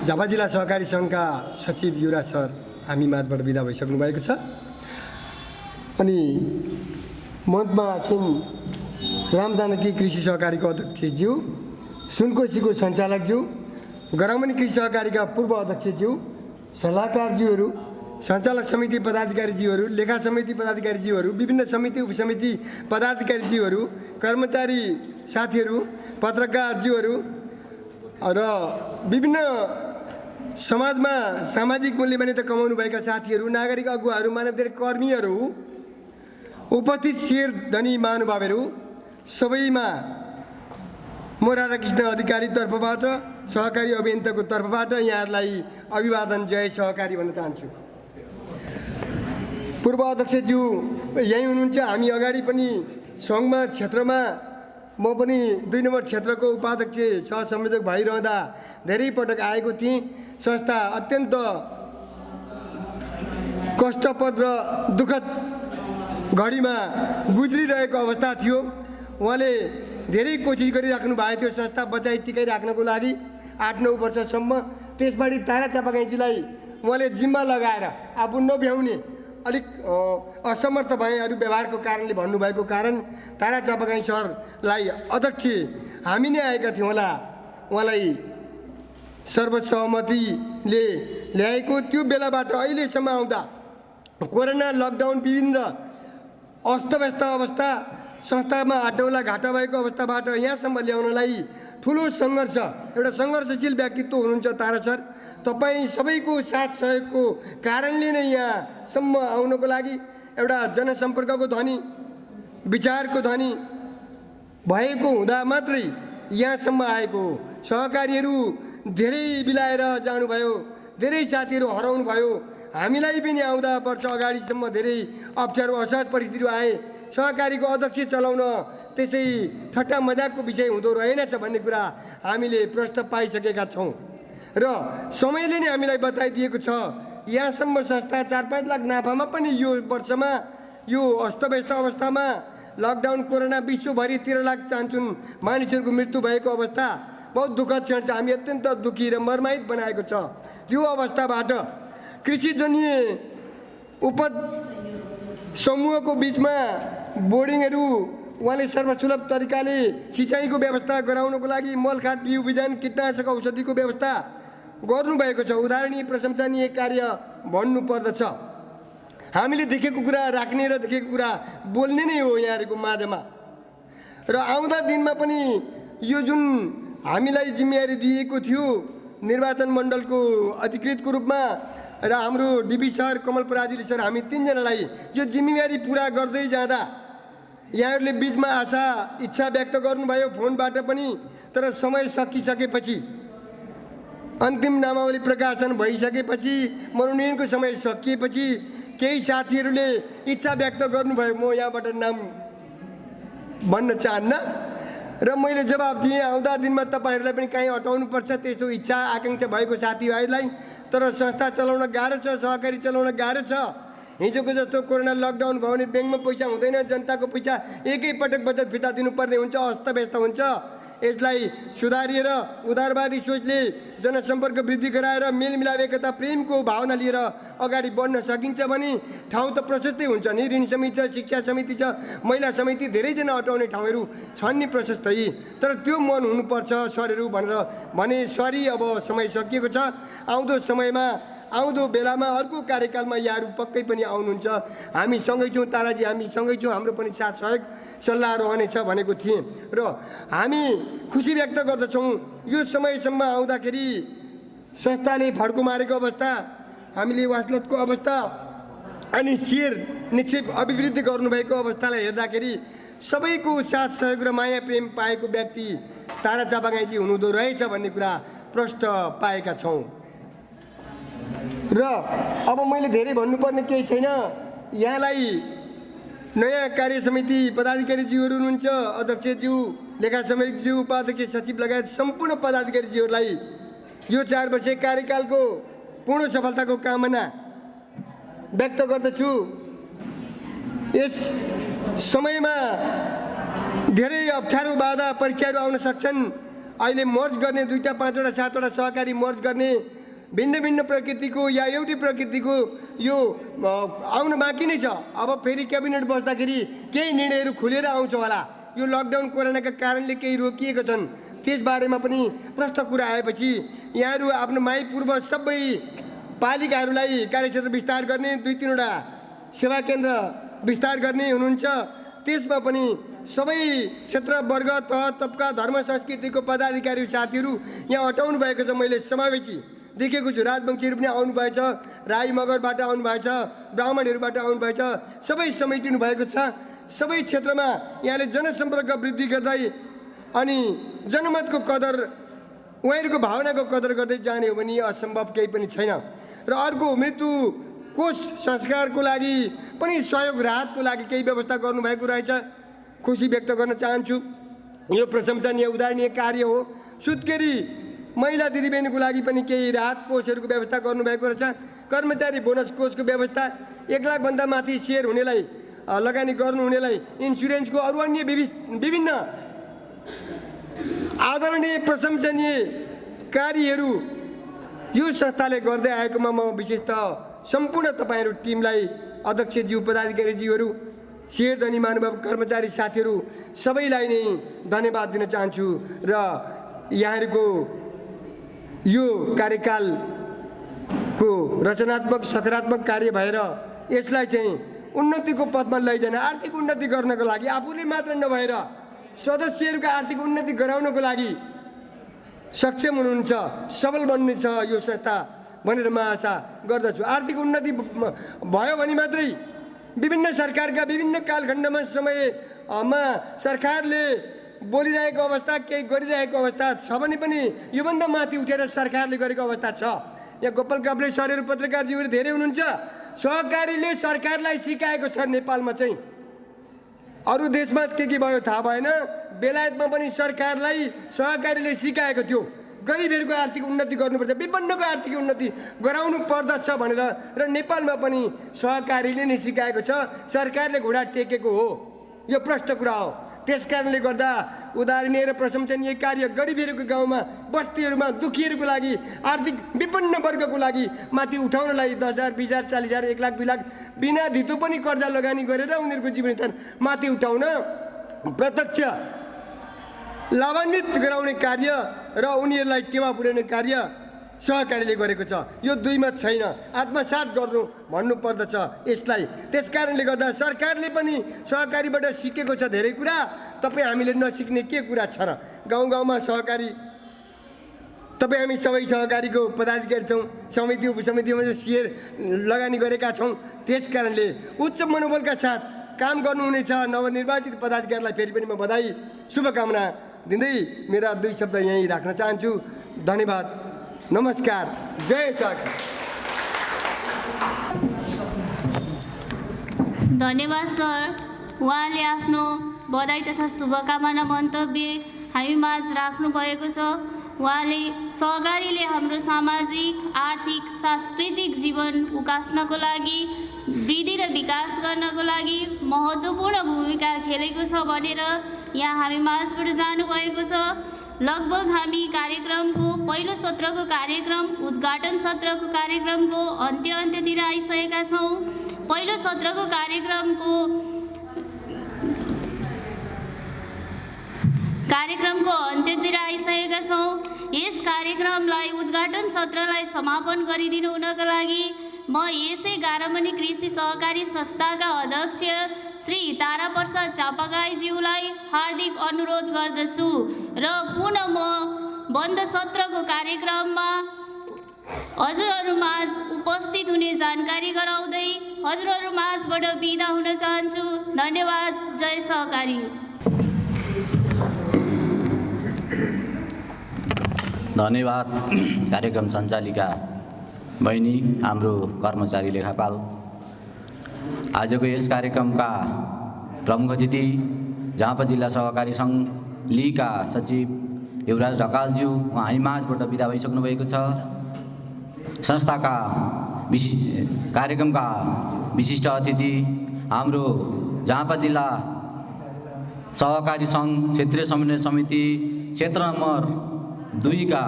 झापा जिल्ला सहकारी सङ्घका सचिव युवराज सर हामी माझबाट बिदा भइसक्नु भएको छ। अनि मञ्चमा आसीन रामजानकी कृषि सहकारीको अध्यक्षज्यू, सुनकोशीको सञ्चालकज्यू, गरामनी कृषि सहकारीका पूर्व अध्यक्षज्यू, सल्लाहकारज्यूहरू, सञ्चालक समिति पदाधिकारीज्यूहरू, लेखा समिति पदाधिकारीज्यूहरू, विभिन्न समिति उपसमिति पदाधिकारीज्यूहरू, कर्मचारी साथीहरू, पत्रकारज्यूहरू र विभिन्न समाजमा सामाजिक मूल्य मान्यता कमाउनुभएका साथीहरू, नागरिक अगुवाहरू, मानवाधिकार कर्मीहरू, उपस्थित शेर धनी महानुभावहरू सबैमा म राधाकृष्ण अधिकारी तर्फबाट, सहकारी अभियन्ताको तर्फबाट यहाँहरूलाई अभिवादन, जय सहकारी भन्न चाहन्छु। पूर्व अध्यक्षज्यू यहीँ हुनुहुन्छ। हामी अगाडि पनि सङ्घमा क्षेत्रमा म पनि 2 नम्बर क्षेत्रको उपाध्यक्ष सहसंयोजक भइरहँदा धेरै पटक आएको थिएँ। संस्था अत्यन्त कष्टप्रद र दुःखद घडीमा गुज्रिरहेको अवस्था थियो। उहाँले धेरै कोसिस गरिराख्नु भएको थियो संस्था बचाइ टिकाइराख्नको लागि 8-9 वर्षसम्म। त्यसपछि तारा चापागाईजीलाई उहाँले जिम्मा लगाएर आफू नभ्याउने अलिक असमर्थ भएहरू व्यवहारको कारणले भन्नुभएको कारण तारा चापागाई सरलाई अध्यक्ष हामी नै आएका थियौँ होला, उहाँलाई सर्वसहमतिले ल्याएको त्यो बेलाबाट अहिलेसम्म आउँदा कोरोना लकडाउन विभिन्न अस्तव्यस्त अवस्था, संस्थामा हाटौँला घाटा भएको अवस्थाबाट यहाँसम्म ल्याउनलाई ठुलो सङ्घर्ष, एउटा सङ्घर्षशील व्यक्तित्व हुनुहुन्छ तारा सर। तपाईँ सबैको साथ सहयोगको कारणले नै यहाँसम्म आउनको लागि एउटा जनसम्पर्कको धनी, विचारको धनी भएको हुँदा मात्रै यहाँसम्म आएको हो। सहकारीहरू धेरै बिलाएर जानुभयो, धेरै साथीहरू हराउनु भयो। हामीलाई पनि आउँदा वर्ष अगाडिसम्म धेरै अप्ठ्यारो असहज परिस्थितिहरू आए। सहकारीको अध्यक्ष चलाउन त्यसै ठट्टा मजाकको विषय हुँदो रहेनछ भन्ने कुरा हामीले प्रश्न पाइसकेका छौँ र समयले नै हामीलाई बताइदिएको छ। यहाँसम्म संस्था 4-5 लाख नाफामा पनि यो वर्षमा यो अस्तव्यस्त अवस्थामा लकडाउन कोरोना विश्वभरि 13 लाख चान्चुन मानिसहरूको मृत्यु भएको अवस्था बहुत दुःखद क्षण छ। हामी अत्यन्त दुःखी र मर्माहित बनाएको छ। त्यो अवस्थाबाट कृषिजन्य उपज समूहको बिचमा बोर्डिङहरू उहाँले सर्वसुलभ तरिकाले सिँचाइको व्यवस्था गराउनको लागि मलखाद, बिउ बिजन, कीटनाशक औषधिको व्यवस्था गर्नुभएको छ। उदाहरणीय प्रशंसनीय कार्य भन्नुपर्दछ। हामीले देखेको कुरा राख्ने र देखेको कुरा बोल्ने नै हो यहाँहरूको माझमा। र आउँदा दिनमा पनि यो जुन हामीलाई जिम्मेवारी दिएको थियो निर्वाचन मण्डलको अधिकृतको रूपमा र हाम्रो डिबी सर कमल पराजुली सर हामी तीनजनालाई यो जिम्मेवारी पुरा गर्दै जाँदा यहाँहरूले बिचमा आशा इच्छा व्यक्त गर्नुभयो फोनबाट पनि, तर समय सकिसकेपछि अन्तिम नामावली प्रकाशन भइसकेपछि मनोनयनको समय सकिएपछि केही साथीहरूले इच्छा व्यक्त गर्नुभयो। म यहाँबाट नाम भन्न चाहन्न र मैले जवाब दिएँ आउँदा दिनमा तपाईँहरूलाई पनि कहीँ हटाउनुपर्छ त्यस्तो इच्छा आकाङ्क्षा भएको साथीभाइलाई। तर संस्था चलाउन गाह्रो छ, सहकारी चलाउन गाह्रो छ। हिजोको जस्तो कोरोना लकडाउन भयो भने ब्याङ्कमा पैसा हुँदैन, जनताको पैसा एकैपटक बचत फिर्ता दिनुपर्ने हुन्छ, अस्तव्यस्त हुन्छ। यसलाई सुधारिएर उदारवादी सोचले जनसम्पर्क वृद्धि गराएर मेलमिलाप एकता प्रेमको भावना लिएर अगाडि बढ्न सकिन्छ भने ठाउँ त प्रशस्तै हुन्छ नि। ऋण समिति छ, शिक्षा समिति छ, महिला समिति, धेरैजना अटाउने ठाउँहरू छन् नि प्रशस्तै। तर त्यो मन हुनुपर्छ सरहरू भने सरी अब समय सकिएको छ। आउँदो समयमा आउँदो बेलामा अर्को कार्यकालमा यहाँहरू पक्कै पनि आउनुहुन्छ। हामी सँगै छौँ, ताराजी हामी सँगै छौँ, हाम्रो पनि साथ सहयोग सल्लाह रहनेछ भनेको थिएँ। र हामी खुसी व्यक्त गर्दछौँ यो समयसम्म आउँदाखेरि संस्थाले फड्को मारेको अवस्था, हामीले वासलतको अवस्था अनि सेयर निक्षेप अभिवृद्धि गर्नुभएको अवस्थालाई हेर्दाखेरि सबैको साथ सहयोग र माया प्रेम पाएको व्यक्ति तारा चापागाईजी हुनुहुँदो रहेछ भन्ने कुरा प्रष्ट पाएका छौँ। र अब मैले धेरै भन्नुपर्ने केही छैन। यहाँलाई नयाँ कार्य समिति पदाधिकारीज्यूहरू हुनुहुन्छ, अध्यक्षज्यू, लेखा समितिज्यू, उपाध्यक्ष, सचिव लगायत सम्पूर्ण पदाधिकारीज्यूहरूलाई यो 4 वर्ष कार्यकालको पूर्ण सफलताको कामना व्यक्त गर्दछु। यस समयमा धेरै अप्ठ्यारो बाधा परीक्षाहरू आउन सक्छन्। अहिले मर्ज गर्ने 2टा 5वटा 7वटा सहकारी मर्ज गर्ने भिन्न भिन्न प्रकृतिको या एउटै प्रकृतिको यो आउन बाँकी नै छ। अब फेरि क्याबिनेट बस्दाखेरि केही निर्णयहरू खुलेर आउँछ होला। यो लकडाउन कोरोनाका कारणले केही रोकिएको छन्, त्यसबारेमा पनि प्रष्ट कुरा आएपछि यहाँहरू आफ्नो माई पूर्व सबै पालिकाहरूलाई कार्यक्षेत्र विस्तार गर्ने, 2-3वटा सेवा केन्द्र विस्तार गर्ने हुनुहुन्छ। त्यसमा पनि सबै क्षेत्र वर्ग तह तबका धर्म संस्कृतिको पदाधिकारी साथीहरू यहाँ हटाउनु भएको छ। मैले समावेशी देखेको छु। राजवंशीहरू पनि आउनुभएछ, राई मगरबाट आउनुभएछ, ब्राह्मणहरूबाट आउनुभएछ, सबै समेटिनु भएको छ। सबै क्षेत्रमा यहाँले जनसम्पर्क वृद्धि गर्दै अनि जनमतको कदर, उहाँहरूको भावनाको कदर गर्दै जाने हो भने असम्भव केही पनि छैन। र अर्को मृत्यु कोष संस्कारको लागि पनि सहयोग राहतको लागि केही व्यवस्था गर्नुभएको रहेछ, खुसी व्यक्त गर्न चाहन्छु। यो प्रशंसनीय उदाहरणीय कार्य हो। सुत्केरी महिला दिदीबहिनीको लागि पनि केही राहत कोषहरूको व्यवस्था गर्नुभएको रहेछ। कर्मचारी बोनस कोषको व्यवस्था, 1 लाखभन्दा माथि सेयर हुनेलाई, लगानी गर्नुहुनेलाई इन्सुरेन्सको अरू अन्य विभिन्न आदरणीय प्रशंसनीय कार्यहरू यो संस्थाले गर्दै आएकोमा म विशेषतः सम्पूर्ण तपाईँहरू टिमलाई, अध्यक्षज्यू, पदाधिकारीज्यूहरू, सेयर धनी महानुभाव कर्मचारी साथीहरू सबैलाई नै धन्यवाद दिन चाहन्छु। र यहाँहरूको यो कार्यकालको रचनात्मक सकारात्मक कार्य भएर यसलाई चाहिँ उन्नतिको पथमा लैजान, आर्थिक उन्नति गर्नको लागि आफूले मात्र नभएर सदस्यहरूको आर्थिक उन्नति गराउनको लागि सक्षम हुनुहुन्छ, सबल बन्नेछ यो संस्था भनेर म आशा गर्दछु। आर्थिक उन्नति भयो भने मात्रै विभिन्न सरकारका विभिन्न कालखण्डमा समयमा सरकारले बोलिरहेको अवस्था, केही गरिरहेको अवस्था छ भने पनि योभन्दा माथि उठेर सरकारले गरेको अवस्था छ। यहाँ गोपाल काफ्ले सरहरू, पत्रकारज्यूहरू धेरै हुनुहुन्छ। सहकारीले सरकारलाई सिकाएको छ। नेपालमा चाहिँ अरू देशमा के भयो थाहा भएन, बेलायतमा पनि सरकारलाई सहकारीले सिकाएको थियो गरिबहरूको आर्थिक उन्नति गर्नुपर्छ, विपन्नको आर्थिक उन्नति गराउनु पर्दछ भनेर। र नेपालमा पनि सहकारीले नै सिकाएको छ, सरकारले घुँडा टेकेको हो। यो प्रष्ट कुरा हो। त्यसकारणले गर्दा उदाहरणीय र प्रशंसनीय कार्य गरिबहरूको गाउँमा, बस्तीहरूमा, दुखीहरूको लागि, आर्थिक विपन्न वर्गको लागि माथि उठाउनलाई 10,000, 20,000, 40,000, 1 लाख, 2 लाख बिना धितो पनि कर्जा लगानी गरेर उनीहरूको जीवनस्तर माथि उठाउन, प्रत्यक्ष लाभान्वित गराउने कार्य र उनीहरूलाई टेवा पुर्याउने कार्य सहकारीले गरेको छ। यो दुई मत छैन, आत्मसात गर्नु भन्नुपर्दछ यसलाई। त्यस कारणले गर्दा सरकारले पनि सहकारीबाट सिकेको छ धेरै कुरा। तपाईँ हामीले नसिक्ने के कुरा छ र? गाउँ गाउँमा सहकारी, तपाईँ हामी सबै सहकारीको पदाधिकारी छौँ, समिति उपसमितिमा सेयर लगानी गरेका छौँ। त्यस कारणले उच्च मनोबलका साथ काम गर्नुहुनेछ नवनिर्वाचित पदाधिकारीलाई फेरि पनि म बधाई शुभकामना दिँदै मेरा दुई शब्द यहीँ राख्न चाहन्छु। धन्यवाद, नमस्कार, जय सहकारी। धन्यवाद सर। उहाँले आफ्नो बधाई तथा शुभकामना मन्तव्य हामी माझ राख्नु भएको छ। उहाँले सहकारीले हाम्रो सामाजिक, आर्थिक, सांस्कृतिक जीवन उकास्नको लागि, वृद्धि र विकास गर्नको लागि महत्त्वपूर्ण भूमिका खेलेको छ भनेर यहाँ हामी माझबाट जानुभएको छ। लगभग हामी कार्यक्रमको पहिलो सत्रको कार्यक्रम, उद्घाटन सत्रको कार्यक्रमको अन्त्यतिर आइसकेका छौँ। पहिलो सत्रको कार्यक्रमको अन्त्यतिर आइसकेका छौँ। यस कार्यक्रमलाई, उद्घाटन सत्रलाई समापन गरिदिनु हुनका लागि म यसै गारामनी कृषि सहकारी संस्थाका अध्यक्ष श्री ताराप्रसाद चापागाईज्यूलाई हार्दिक अनुरोध गर्दछु र पुनः म बन्द सत्रको कार्यक्रममा हजुरहरू माझ उपस्थित हुने जानकारी गराउँदै हजुरहरू माझबाट बिदा हुन चाहन्छु। धन्यवाद, जय सहकारी। धन्यवाद कार्यक्रम सञ्चालिका बहिनी, हाम्रो कर्मचारी लेखापाल। आजको यस कार्यक्रमका प्रमुख अतिथि झापा जिल्ला सहकारी सङ्घ लीका सचिव युवराज ढकालज्यू उहाँ हामी माझबाट बिदा भइसक्नु भएको छ। संस्थाका कार्यक्रमका विशिष्ट अतिथि हाम्रो झापा जिल्ला सहकारी सङ्घ क्षेत्रीय समन्वय समिति क्षेत्र नम्बर 2 का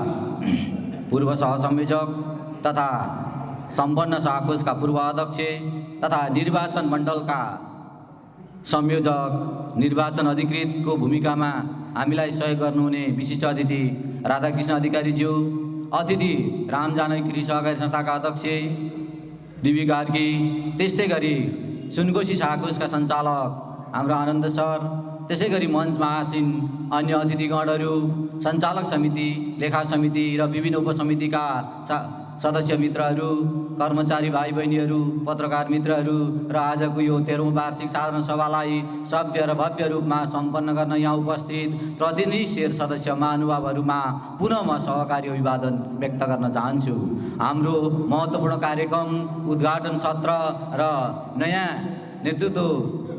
पूर्व सहसंयोजक तथा सम्पन्न शाखोजका पूर्व अध्यक्ष तथा निर्वाचन मण्डलका संयोजक, निर्वाचन अधिकृतको भूमिकामा हामीलाई सहयोग गर्नुहुने विशिष्ट अतिथि राधाकृष्ण अधिकारीज्यू, अतिथि राम जानकी कृषि सहकारी संस्थाका अध्यक्ष डिबी कार्की, त्यस्तै गरी सुनकोशी शाखोजका सञ्चालक हाम्रो आनन्द सर, त्यसै गरी मञ्चमा आसीन अन्य अतिथिगणहरू, सञ्चालक समिति, लेखा समिति र विभिन्न उपसमितिका सदस्य मित्रहरू, कर्मचारी भाइ बहिनीहरू, पत्रकार मित्रहरू र आजको यो 13औं वार्षिक साधारण सभालाई सभ्य र भव्य रूपमा सम्पन्न गर्न यहाँ उपस्थित प्रतिनिधि शेर सदस्य महानुभावहरूमा पुनः म सहकारी अभिवादन व्यक्त गर्न चाहन्छु। हाम्रो महत्त्वपूर्ण कार्यक्रम उद्घाटन सत्र र नयाँ नेतृत्व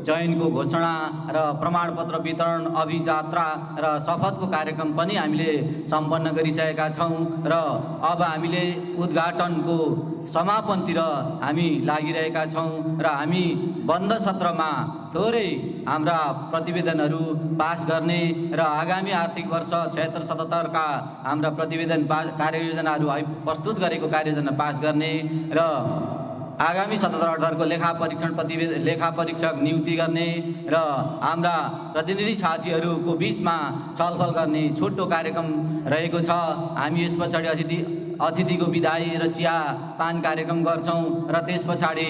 चयनको घोषणा र प्रमाणपत्र वितरण अभियात्रा र शपथको कार्यक्रम पनि हामीले सम्पन्न गरिसकेका छौँ र अब हामीले उद्घाटनको समापनतिर हामी लागिरहेका छौँ र हामी बन्द सत्रमा थोरै हाम्रा प्रतिवेदनहरू पास गर्ने र आगामी आर्थिक वर्ष 76-77 का हाम्रा प्रतिवेदन कार्ययोजनाहरू प्रस्तुत गरेको कार्ययोजना पास गर्ने र आगामी 77-78 को लेखा परीक्षक नियुक्ति गर्ने र हाम्रा प्रतिनिधि साथीहरूको बीचमा छलफल गर्ने छोटो कार्यक्रम रहेको छ। हामी यस पछाडि अतिथिको विदाई र चिया पान कार्यक्रम गर्छौँ र त्यस पछाडि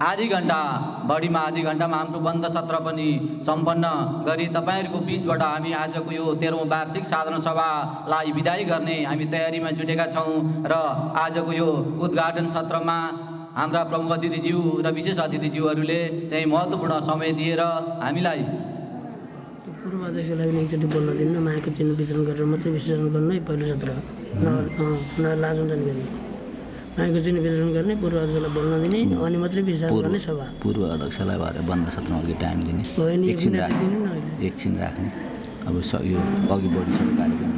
आधी घण्टामा हाम्रो बन्द सत्र पनि सम्पन्न गरी तपाईँहरूको बीचबाट हामी आजको यो 13औं वार्षिक साधारण सभालाई विदाई गर्ने हामी तयारीमा जुटेका छौँ र आजको यो उद्घाटन सत्रमा हाम्रा प्रमुख अतिथिज्यू र विशेष अतिथिज्यूहरूले चाहिँ महत्त्वपूर्ण समय दिएर हामीलाई पूर्व अध्यक्षलाई एकचोटि बोल्न दिनु, मायाको चिन्ह वितरण गरेर मात्रै विसर्जन गर्नु है। पहिलो सत्र लाजन्जन गर्ने, मायाको चिन्ह वितरण गर्ने, पूर्व अध्यक्षलाई बोल्न दिने अनि मात्रै विसर्जन गर्ने सभा। पूर्व अध्यक्षलाई भएर बन्द सत्रमा अघि टाइम दिने, एकछिन राख्ने। अब यो अघि बढिसक्यो कार्यक्रम,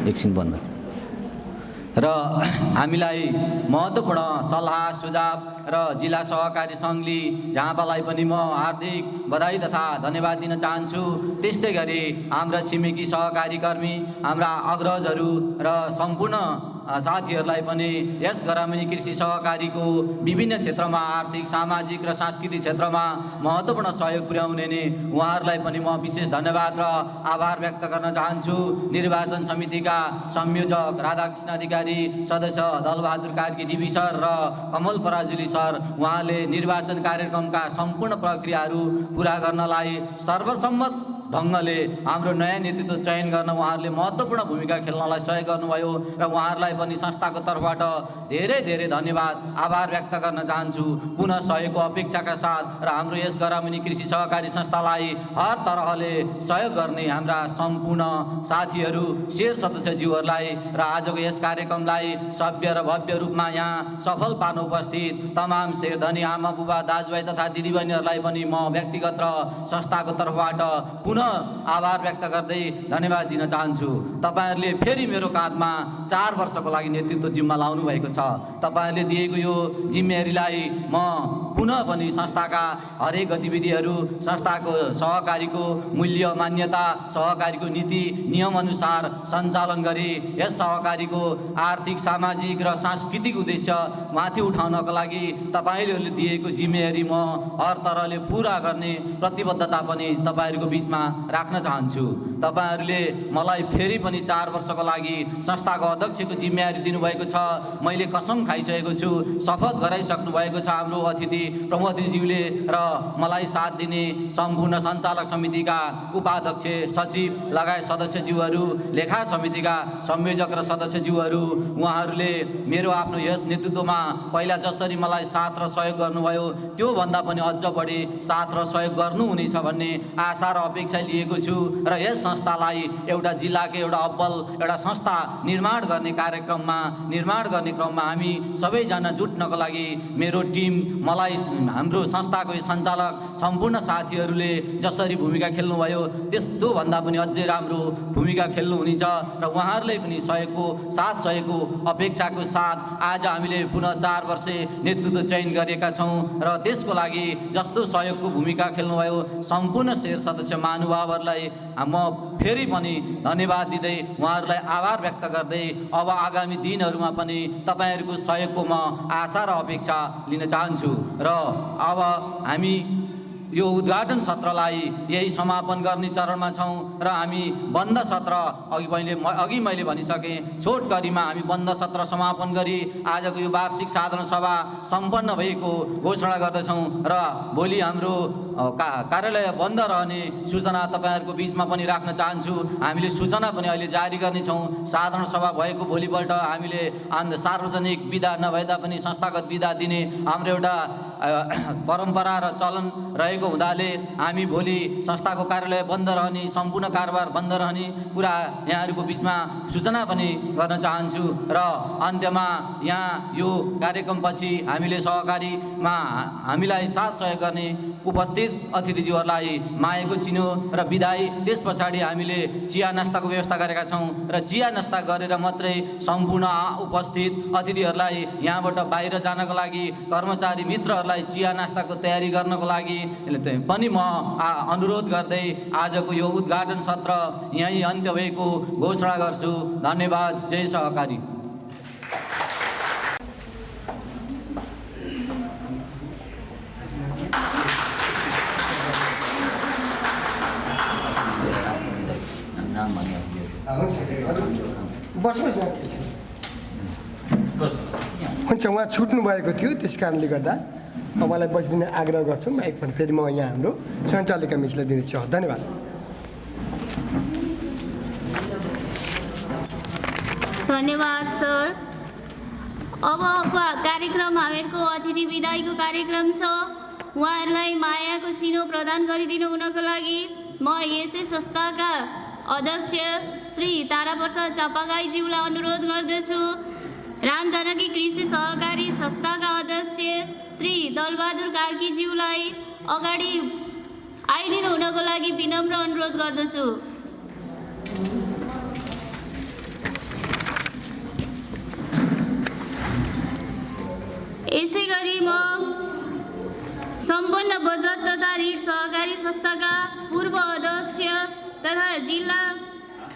एकछिन बन्द र हामीलाई महत्त्वपूर्ण सल्लाह सुझाव र जिल्ला सहकारी सङ्घले झापालाई पनि म हार्दिक बधाई तथा धन्यवाद दिन चाहन्छु। त्यस्तै गरी हाम्रा छिमेकी सहकारी कर्मी, हाम्रा अग्रजहरू र सम्पूर्ण साथीहरूलाई पनि यस ग्रामीण कृषि सहकारीको विभिन्न क्षेत्रमा आर्थिक सामाजिक र सांस्कृतिक क्षेत्रमा महत्त्वपूर्ण सहयोग पुर्याउने नि उहाँहरूलाई पनि म विशेष धन्यवाद र आभार व्यक्त गर्न चाहन्छु। निर्वाचन समितिका संयोजक राधाकृष्ण अधिकारी, सदस्य दलबहादुर कार्की डिबी सर र कमल पराजुली सर, उहाँले निर्वाचन कार्यक्रमका सम्पूर्ण प्रक्रियाहरू पुरा गर्नलाई सर्वसम्मत ढङ्गले हाम्रो नयाँ नेतृत्व चयन गर्न उहाँहरूले महत्त्वपूर्ण भूमिका खेल्नलाई सहयोग गर्नुभयो र उहाँहरूलाई पनि संस्थाको तर्फबाट धेरै धेरै धन्यवाद आभार व्यक्त गर्न चाहन्छु। पुनः सहयोगको अपेक्षाका साथ र हाम्रो यस ग्रामीण कृषि सहकारी संस्थालाई हर तरहले सहयोग गर्ने हाम्रा सम्पूर्ण साथीहरू, शेर सदस्यज्यूहरूलाई र आजको यस कार्यक्रमलाई सभ्य र भव्य रूपमा यहाँ सफल पार्न उपस्थित तमाम शेरधनी आमा बुबा दाजुभाइ तथा दिदीबहिनीहरूलाई पनि म व्यक्तिगत र संस्थाको तर्फबाट आभार व्यक्त गर्दै धन्यवाद दिन चाहन्छु। तपाईहरूले फेरि मेरो काँधमा 4 वर्षको लागि नेतृत्व जिम्मा लाउनु भएको छ। तपाईहरूले दिएको यो जिम्मेवारीलाई म पुनः पनि संस्थाका हरेक गतिविधिहरू, संस्थाको सहकारीको मूल्य मान्यता, सहकारीको नीति नियम अनुसार सञ्चालन गरी यस सहकारीको आर्थिक सामाजिक र सांस्कृतिक उद्देश्य माथि उठाउनको लागि तपाईहरूले दिएको जिम्मेवारी म हर तरहले पुरा गर्ने प्रतिबद्धता पनि तपाईहरूको बीचमा राख्न चाहन्छु। तपाईहरूले मलाई फेरि पनि 4 वर्षको लागि संस्थाको अध्यक्षको जिम्मेवारी दिनुभएको छ। मैले कसम खाइसकेको छु, शपथ गराइसक्नु भएको छ हाम्रो अतिथि प्रमुखज्यूले र मलाई साथ दिने सम्पूर्ण सञ्चालक समितिका उपाध्यक्ष, सचिव लगायत सदस्यज्यूहरू, लेखा समितिका संयोजक र सदस्यज्यूहरू, उहाँहरूले मेरो आफ्नो यस नेतृत्वमा पहिला जसरी मलाई साथ र सहयोग गर्नुभयो त्योभन्दा पनि अझ बढी साथ र सहयोग गर्नुहुनेछ भन्ने आशा र अपेक्षा लिएको छु र यस संस्थालाई एउटा जिल्लाकै एउटा अब्बल एउटा संस्था निर्माण गर्ने क्रममा हामी सबैजना जुट्नको लागि मेरो टिम, मलाई हाम्रो संस्थाको सञ्चालक सम्पूर्ण साथीहरूले जसरी भूमिका खेल्नुभयो त्यस्तो भन्दा पनि अझै राम्रो भूमिका खेल्नुहुनेछ र उहाँहरूले पनि सहयोगको अपेक्षाको साथ आज हामीले पुनः 4 वर्ष नेतृत्व चयन गरेका छौँ र त्यसको लागि जस्तो सहयोगको भूमिका खेल्नुभयो सम्पूर्ण शेर सदस्य महानुभावहरूलाई म फेरि पनि धन्यवाद दिँदै उहाँहरूलाई आभार व्यक्त गर्दै अब आगामी दिनहरूमा पनि तपाईँहरूको सहयोगको म आशा र अपेक्षा लिन चाहन्छु र अब हामी यो उद्घाटन सत्रलाई यही समापन गर्ने चरणमा छौँ र हामी बन्द सत्र अघि मैले भनिसकेँ, छोट गरीमा हामी बन्द सत्र समापन गरी आजको यो वार्षिक साधारण सभा सम्पन्न भएको घोषणा गर्दछौँ र भोलि हाम्रो कार्यालय बन्द रहने सूचना तपाईँहरूको बीचमा पनि राख्न चाहन्छु। हामीले सूचना पनि अहिले जारी गर्नेछौँ। साधारण सभा भएको भोलिपल्ट हामीले सार्वजनिक बिदा नभएता पनि संस्थागत बिदा दिने हाम्रो एउटा परम्परा र चलन रहेको हुँदाले हामी भोलि संस्थाको कार्यालय बन्द रहने, सम्पूर्ण कारोबार बन्द रहने कुरा यहाँहरूको बीचमा सूचना पनि गर्न चाहन्छु र अन्त्यमा यहाँ यो कार्यक्रमपछि हामीले सहकारीमा हामीलाई साथ सहयोग गर्ने उपस्थित अतिथिज्यूहरूलाई मायाको चिनो र बिदाई, त्यस पछाडि हामीले चिया नास्ताको व्यवस्था गरेका छौँ र चिया नास्ता गरेर मात्रै सम्पूर्ण उपस्थित अतिथिहरूलाई यहाँबाट बाहिर जानको लागि, कर्मचारी मित्रहरूलाई चिया नास्ताको तयारी गर्नको लागि पनि म अनुरोध गर्दै आजको यो उद्घाटन सत्र यहीँ अन्त्य भएको घोषणा गर्छु। धन्यवाद। जय सहकारी। हुन्छ, उहाँ छुट्नु भएको थियो, त्यस कारणले गर्दा मलाई बसिदिने आग्रह गर्छु। म एकपल्ट फेरि म यहाँ हाम्रो सञ्चालिका मिसलाई दिनेछु। धन्यवाद। धन्यवाद सर। अबको कार्यक्रम हामीहरूको अतिथि विदाईको कार्यक्रम छ। उहाँहरूलाई मायाको चिनो प्रदान गरिदिनु हुनको लागि म यसै संस्थाका अध्यक्ष श्री ताराप्रसाद चापागाईज्यूलाई अनुरोध गर्दछु। राम जानकी कृषि सहकारी संस्थाका अध्यक्ष श्री दलबहादुर कार्कीज्यूलाई अगाडि आइदिनु हुनको लागि विनम्र अनुरोध गर्दछु। यसै गरी म सम्पन्न बचत तथा ऋण सहकारी संस्थाका पूर्व अध्यक्ष तथा जिल्ला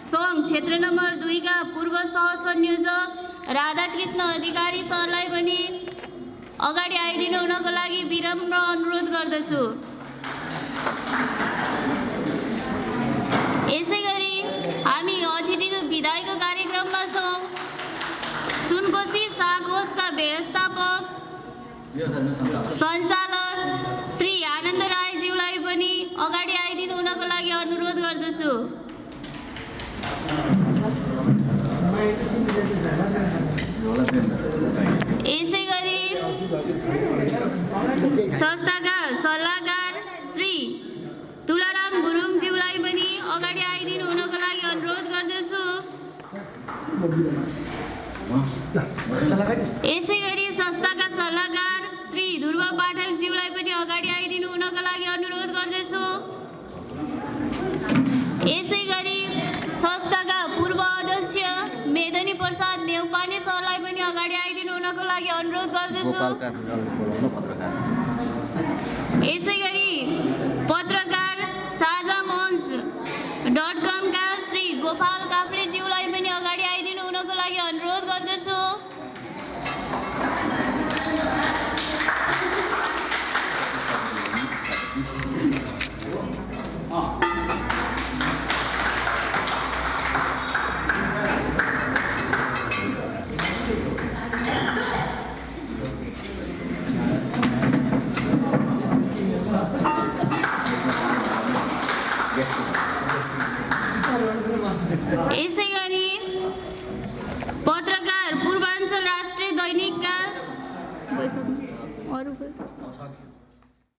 सङ्घ क्षेत्र नम्बर 2 का पूर्व सह संयोजक राधाकृष्ण अधिकारी सरलाई पनि अगाडि आइदिनु हुनको लागि विनम्र अनुरोध गर्दछु। यसै गरी हामी अतिथिको विदाईको कार्यक्रममा छौँ। सुनकोशी साकोसका व्यवस्थापक सञ्चालक श्री आनन्द राईज्यूलाई पनि अगाडि आइदिनु हुनको लागि अनुरोध गर्दछु। यसै गरी संस्थाका सल्लाहकार श्री तुलाराम गुरुङज्यूलाई पनि अगाडि आइदिनु हुनको लागि अनुरोध गर्दछु। यसै गरी संस्थाका सल्लाहकार श्री ध्रुव पाठकज्यूलाई पनि अगाडि आइदिनु हुनको लागि अनुरोध गर्दछु। यसै गरी संस्थाका पूर्व अध्यक्ष मेदनी प्रसाद नेउपाने सरलाई पनि अगाडि आइदिनु हुनको लागि अनुरोध गर्दछु। यसै गरी पत्रकार साझा मञ्च .com का श्री गोपाल काफ्लेज्यूलाई पनि अगाडि आइदिनु हुनको लागि अनुरोध गर्दछु। यसै गरी पत्रकार पूर्वाञ्चल राष्ट्रिय दैनिकका